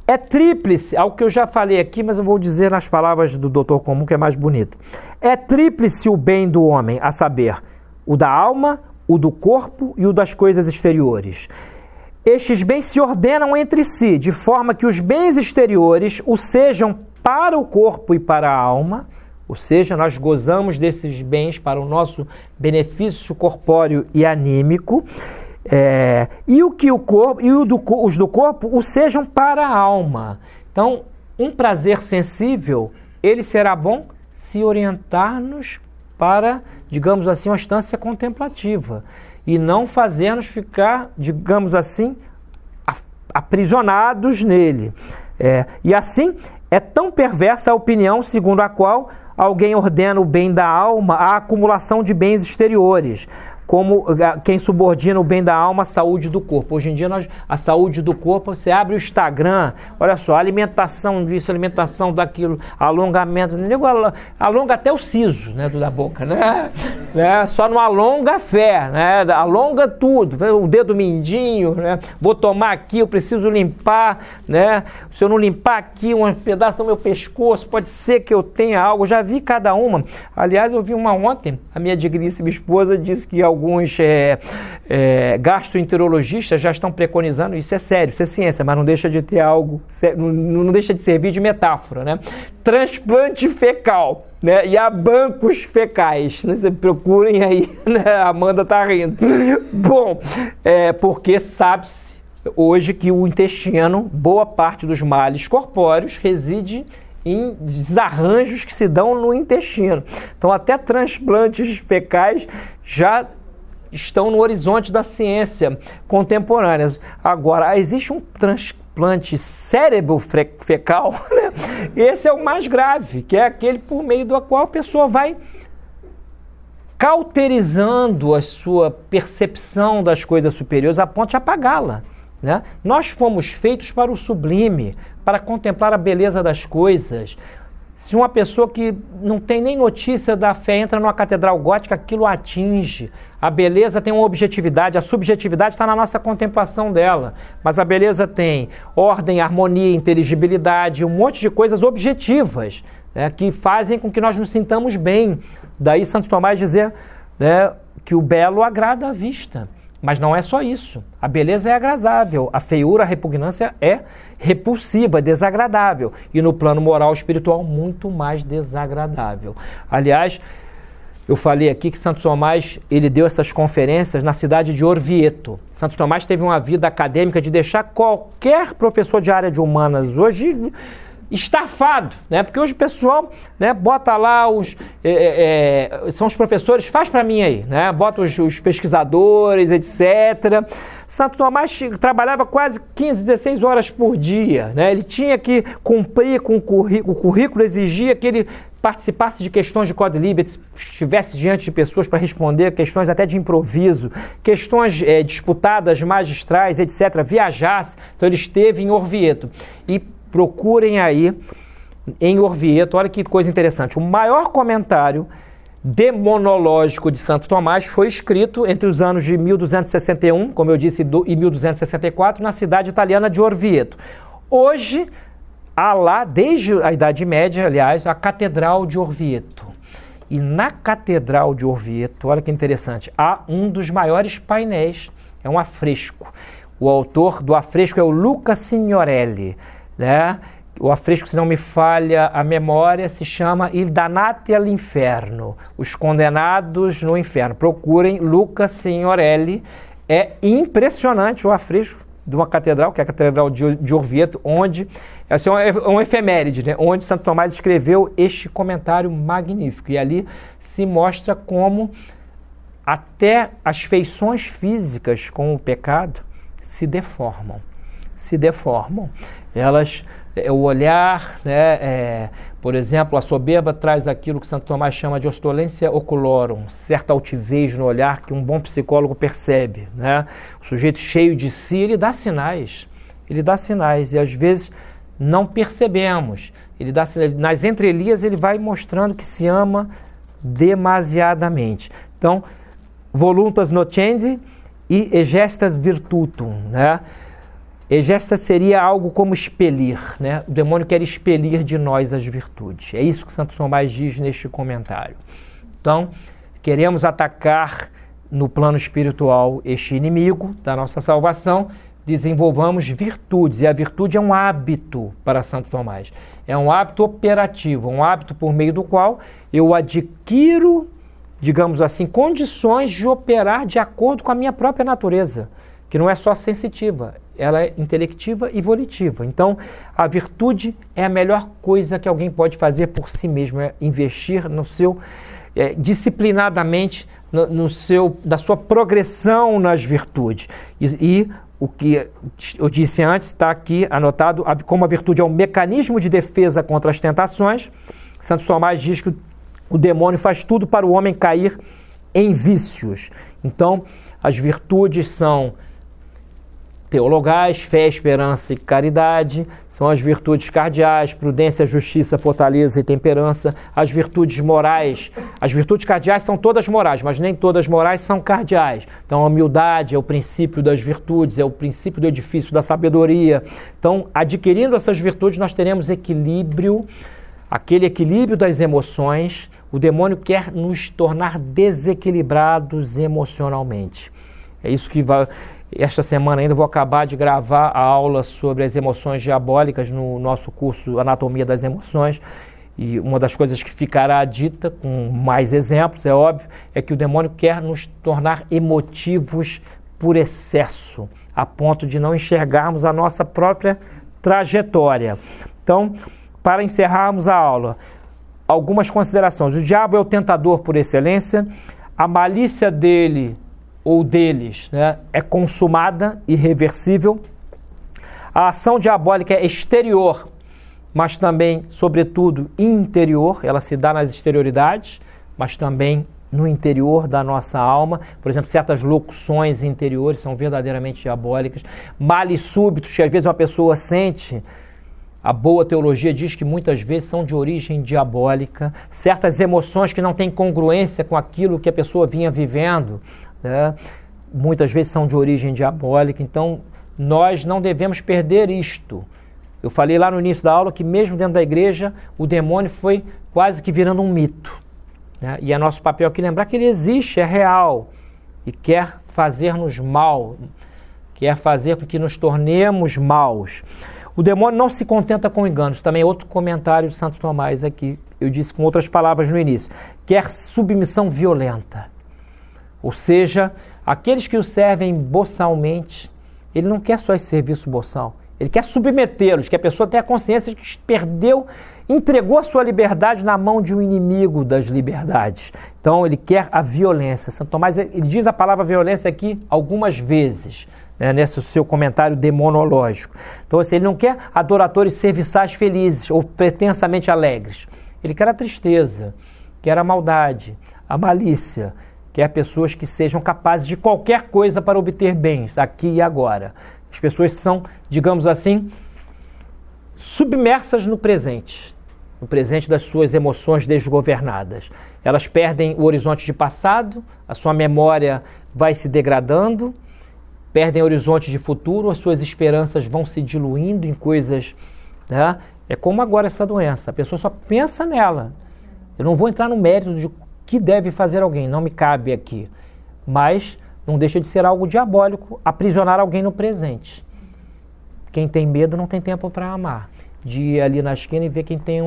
é tríplice, algo que eu já falei aqui, mas eu vou dizer nas palavras do doutor comum, que é mais bonito. É tríplice o bem do homem, a saber, o da alma, o do corpo e o das coisas exteriores. Estes bens se ordenam entre si, de forma que os bens exteriores o sejam para o corpo e para a alma, ou seja, nós gozamos desses bens para o nosso benefício corpóreo e anímico, e os do corpo o sejam para a alma. Então, um prazer sensível, ele será bom se orientar-nos para, digamos assim, uma instância contemplativa e não fazer-nos ficar, digamos assim, aprisionados nele. E assim, é tão perversa a opinião segundo a qual alguém ordena o bem da alma à acumulação de bens exteriores, como quem subordina o bem da alma à saúde do corpo. Hoje em dia, a saúde do corpo, você abre o Instagram, olha só, alimentação disso, alimentação daquilo, alongamento, alonga até o siso, né, da boca, né? Só não alonga a fé, né? Alonga tudo, o dedo mindinho, né? Vou tomar aqui, eu preciso limpar, né? Se eu não limpar aqui um pedaço do meu pescoço, pode ser que eu tenha algo. Já vi cada uma. Aliás, eu vi uma ontem, a minha digníssima esposa disse que alguns gastroenterologistas já estão preconizando, isso é sério, isso é ciência, mas não deixa de ter algo, não deixa de servir de metáfora, né? Transplante fecal, né? E há bancos fecais, né? Vocês procurem aí, né? A Amanda está rindo. Bom, porque sabe-se hoje que o intestino, boa parte dos males corpóreos reside em desarranjos que se dão no intestino. Então até transplantes fecais já estão no horizonte da ciência contemporânea. Agora, existe um transplante cérebro-fecal, né? Esse é o mais grave, que é aquele por meio do qual a pessoa vai cauterizando a sua percepção das coisas superiores a ponto de apagá-la, né? Nós fomos feitos para o sublime, para contemplar a beleza das coisas. Se uma pessoa que não tem nem notícia da fé entra numa catedral gótica, aquilo atinge. A beleza tem uma objetividade, a subjetividade está na nossa contemplação dela. Mas a beleza tem ordem, harmonia, inteligibilidade, um monte de coisas objetivas, né, que fazem com que nós nos sintamos bem. Daí Santo Tomás dizer, né, que o belo agrada à vista. Mas não é só isso. A beleza é agradável, a feiura, a repugnância é repulsiva, é desagradável. E no plano moral espiritual, muito mais desagradável. Aliás, eu falei aqui que Santo Tomás, ele deu essas conferências na cidade de Orvieto. Santo Tomás teve uma vida acadêmica de deixar qualquer professor de área de humanas hoje estafado, né? Porque hoje o pessoal, né, bota lá são os professores, faz para mim aí, né? Bota os pesquisadores, etc. Santo Tomás trabalhava quase 15, 16 horas por dia, né? Ele tinha que cumprir com o currículo exigia que ele participasse de questões de quadlibet, estivesse diante de pessoas para responder questões até de improviso, questões disputadas, magistrais, etc., viajasse. Então ele esteve em Orvieto. E procurem aí em Orvieto, olha que coisa interessante, o maior comentário demonológico de Santo Tomás foi escrito entre os anos de 1261, como eu disse, e 1264, na cidade italiana de Orvieto. Hoje, há lá, desde a Idade Média, aliás, a Catedral de Orvieto. E na Catedral de Orvieto, olha que interessante, há um dos maiores painéis, é um afresco. O autor do afresco é o Luca Signorelli, né? O afresco, se não me falha a memória, se chama Il Danati all'Inferno, Os Condenados no Inferno. Procurem Luca Signorelli, é impressionante o afresco de uma catedral, que é a Catedral de Orvieto, onde, assim, é um efeméride, né? Onde Santo Tomás escreveu este comentário magnífico. E ali se mostra como até as feições físicas com o pecado se deformam. Elas, o olhar, né, por exemplo, a soberba traz aquilo que Santo Tomás chama de ostolência oculorum, certa altivez no olhar que um bom psicólogo percebe, né? O sujeito cheio de si, ele dá sinais, e às vezes não percebemos. Nas entrelinhas ele vai mostrando que se ama demasiadamente. Então, voluntas nocendi e egestas virtutum, né? Egesta seria algo como expelir, né? O demônio quer expelir de nós as virtudes. É isso que Santo Tomás diz neste comentário. Então, queremos atacar no plano espiritual este inimigo da nossa salvação, desenvolvamos virtudes. E a virtude é um hábito para Santo Tomás. É um hábito operativo, um hábito por meio do qual eu adquiro, digamos assim, condições de operar de acordo com a minha própria natureza, que não é só sensitiva, ela é intelectiva e volitiva. Então, a virtude é a melhor coisa que alguém pode fazer por si mesmo, é investir no seu, disciplinadamente, da sua progressão nas virtudes. E o que eu disse antes está aqui anotado, como a virtude é um mecanismo de defesa contra as tentações. Santo Tomás diz que o demônio faz tudo para o homem cair em vícios. Então, as virtudes são teologais, fé, esperança e caridade, são as virtudes cardeais, prudência, justiça, fortaleza e temperança. As virtudes morais, as virtudes cardeais são todas morais, mas nem todas morais são cardeais. Então a humildade é o princípio das virtudes, é o princípio do edifício da sabedoria. Então, adquirindo essas virtudes, nós teremos equilíbrio, aquele equilíbrio das emoções. O demônio quer nos tornar desequilibrados emocionalmente. É isso que vai... Esta semana ainda vou acabar de gravar a aula sobre as emoções diabólicas no nosso curso Anatomia das Emoções. E uma das coisas que ficará dita, com mais exemplos, é óbvio, é que o demônio quer nos tornar emotivos por excesso, a ponto de não enxergarmos a nossa própria trajetória. Então, para encerrarmos a aula, algumas considerações. O diabo é o tentador por excelência, a malícia dele ou deles, né, é consumada, irreversível. A ação diabólica é exterior, mas também, sobretudo, interior. Ela se dá nas exterioridades, mas também no interior da nossa alma. Por exemplo, certas locuções interiores são verdadeiramente diabólicas. Males súbitos que às vezes uma pessoa sente, a boa teologia diz que muitas vezes são de origem diabólica. Certas emoções que não têm congruência com aquilo que a pessoa vinha vivendo, né, muitas vezes são de origem diabólica. Então, nós não devemos perder isto. Eu falei lá no início da aula que mesmo dentro da igreja, o demônio foi quase que virando um mito, né? E é nosso papel aqui lembrar que ele existe, é real, e quer fazer-nos mal, quer fazer com que nos tornemos maus. O demônio não se contenta com enganos, também é outro comentário de Santo Tomás aqui, eu disse com outras palavras no início, quer submissão violenta, ou seja, aqueles que o servem boçalmente, ele não quer só esse serviço boçal, ele quer submetê-los, que a pessoa tenha a consciência de que entregou a sua liberdade na mão de um inimigo das liberdades. Então ele quer a violência. Santo Tomás, ele diz a palavra violência aqui algumas vezes, né, nesse seu comentário demonológico. Então assim, ele não quer adoradores serviçais felizes ou pretensamente alegres. Ele quer a tristeza, quer a maldade, a malícia, quer pessoas que sejam capazes de qualquer coisa para obter bens, aqui e agora. As pessoas são, digamos assim, submersas no presente das suas emoções desgovernadas. Elas perdem o horizonte de passado, a sua memória vai se degradando, perdem o horizonte de futuro, as suas esperanças vão se diluindo em coisas, né? É como agora essa doença, a pessoa só pensa nela. Eu não vou entrar no mérito de o que deve fazer alguém, não me cabe aqui, mas não deixa de ser algo diabólico aprisionar alguém no presente. Quem tem medo não tem tempo para amar. De ir ali na esquina e ver quem tem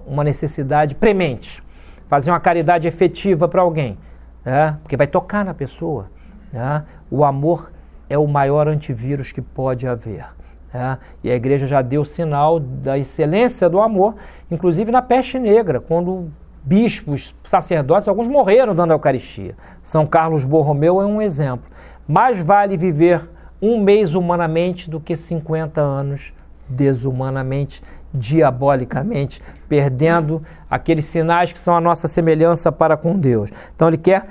uma necessidade premente. Fazer uma caridade efetiva para alguém, né? Porque vai tocar na pessoa, né? O amor é o maior antivírus que pode haver, né? E a igreja já deu sinal da excelência do amor, inclusive na peste negra, quando bispos, sacerdotes, alguns morreram dando a Eucaristia. São Carlos Borromeu é um exemplo. Mais vale viver um mês humanamente do que 50 anos desumanamente, diabolicamente, perdendo aqueles sinais que são a nossa semelhança para com Deus. Então ele quer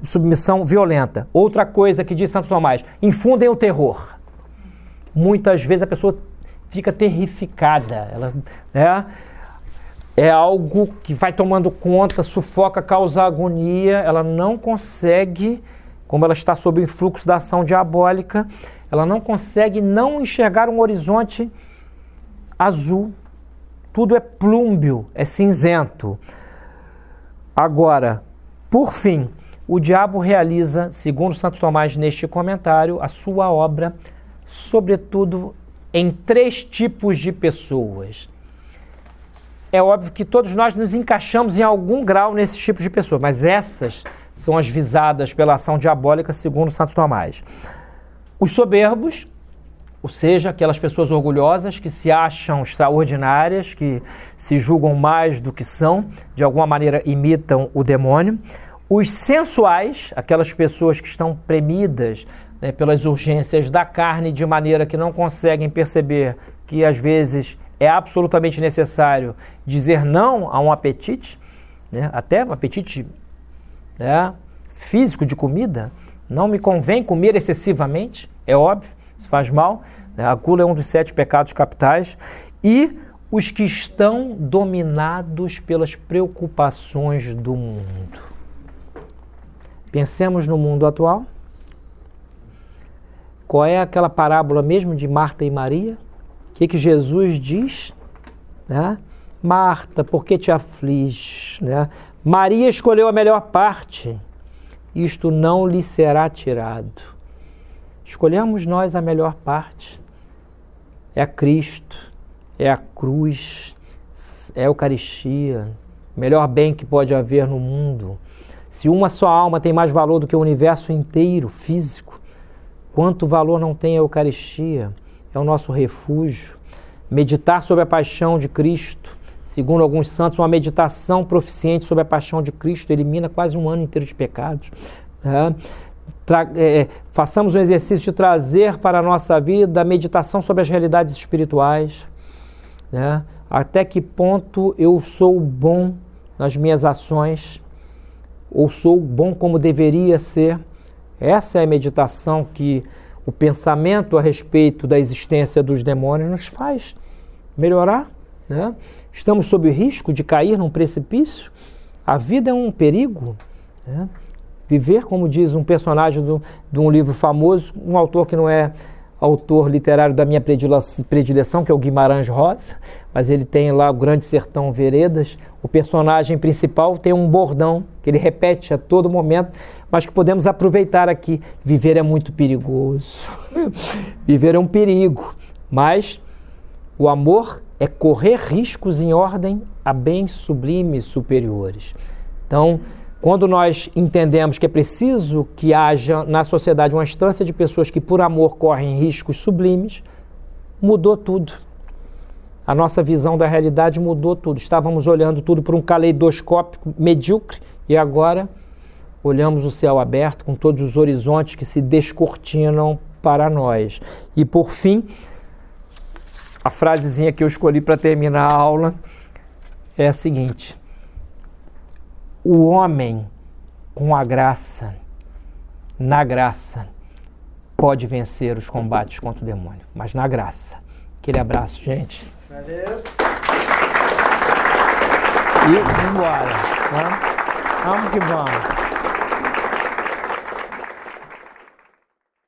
submissão violenta. Outra coisa que diz Santo Tomás, infundem o terror. Muitas vezes a pessoa fica terrificada, ela, né? É algo que vai tomando conta, sufoca, causa agonia, ela não consegue, como ela está sob o influxo da ação diabólica, ela não consegue não enxergar um horizonte azul. Tudo é plúmbeo, é cinzento. Agora, por fim, o diabo realiza, segundo Santo Tomás neste comentário, a sua obra, sobretudo em 3 tipos de pessoas. É óbvio que todos nós nos encaixamos em algum grau nesses tipos de pessoas, mas essas são as visadas pela ação diabólica, segundo Santo Tomás. Os soberbos, ou seja, aquelas pessoas orgulhosas que se acham extraordinárias, que se julgam mais do que são, de alguma maneira imitam o demônio. Os sensuais, aquelas pessoas que estão premidas, né, pelas urgências da carne, de maneira que não conseguem perceber que às vezes é absolutamente necessário dizer não a um apetite, né, até um apetite, né, físico de comida. Não me convém comer excessivamente, é óbvio, isso faz mal, né? A gula é um dos 7 pecados capitais. E os que estão dominados pelas preocupações do mundo. Pensemos no mundo atual. Qual é aquela parábola mesmo de Marta e Maria? O que Jesus diz? Né? Marta, por que te afliges? Né? Maria escolheu a melhor parte. Isto não lhe será tirado. Escolhemos nós a melhor parte. É Cristo, é a cruz, é a Eucaristia, o melhor bem que pode haver no mundo. Se uma só alma tem mais valor do que o universo inteiro físico, quanto valor não tem a Eucaristia? É o nosso refúgio. Meditar sobre a paixão de Cristo, segundo alguns santos, uma meditação proficiente sobre a paixão de Cristo elimina quase um ano inteiro de pecados. Façamos um exercício de trazer para a nossa vida a meditação sobre as realidades espirituais. Né? Até que ponto eu sou bom nas minhas ações, ou sou bom como deveria ser. Essa é a meditação que o pensamento a respeito da existência dos demônios nos faz melhorar. Né? Estamos sob o risco de cair num precipício. A vida é um perigo. Né? Viver, como diz um personagem de um livro famoso, um autor que não é autor literário da minha predileção, que é o Guimarães Rosa, mas ele tem lá o Grande Sertão Veredas. O personagem principal tem um bordão que ele repete a todo momento, mas que podemos aproveitar aqui. Viver é muito perigoso. Viver é um perigo, mas o amor é correr riscos em ordem a bens sublimes superiores. Então, quando nós entendemos que é preciso que haja na sociedade uma instância de pessoas que por amor correm riscos sublimes, mudou tudo. A nossa visão da realidade mudou tudo. Estávamos olhando tudo por um caleidoscópio medíocre e agora olhamos o céu aberto com todos os horizontes que se descortinam para nós. E por fim, a frasezinha que eu escolhi para terminar a aula é a seguinte: o homem com a graça, na graça, pode vencer os combates contra o demônio, mas na graça. Aquele abraço, gente. Valeu. E vamos embora. Vamos que vamos.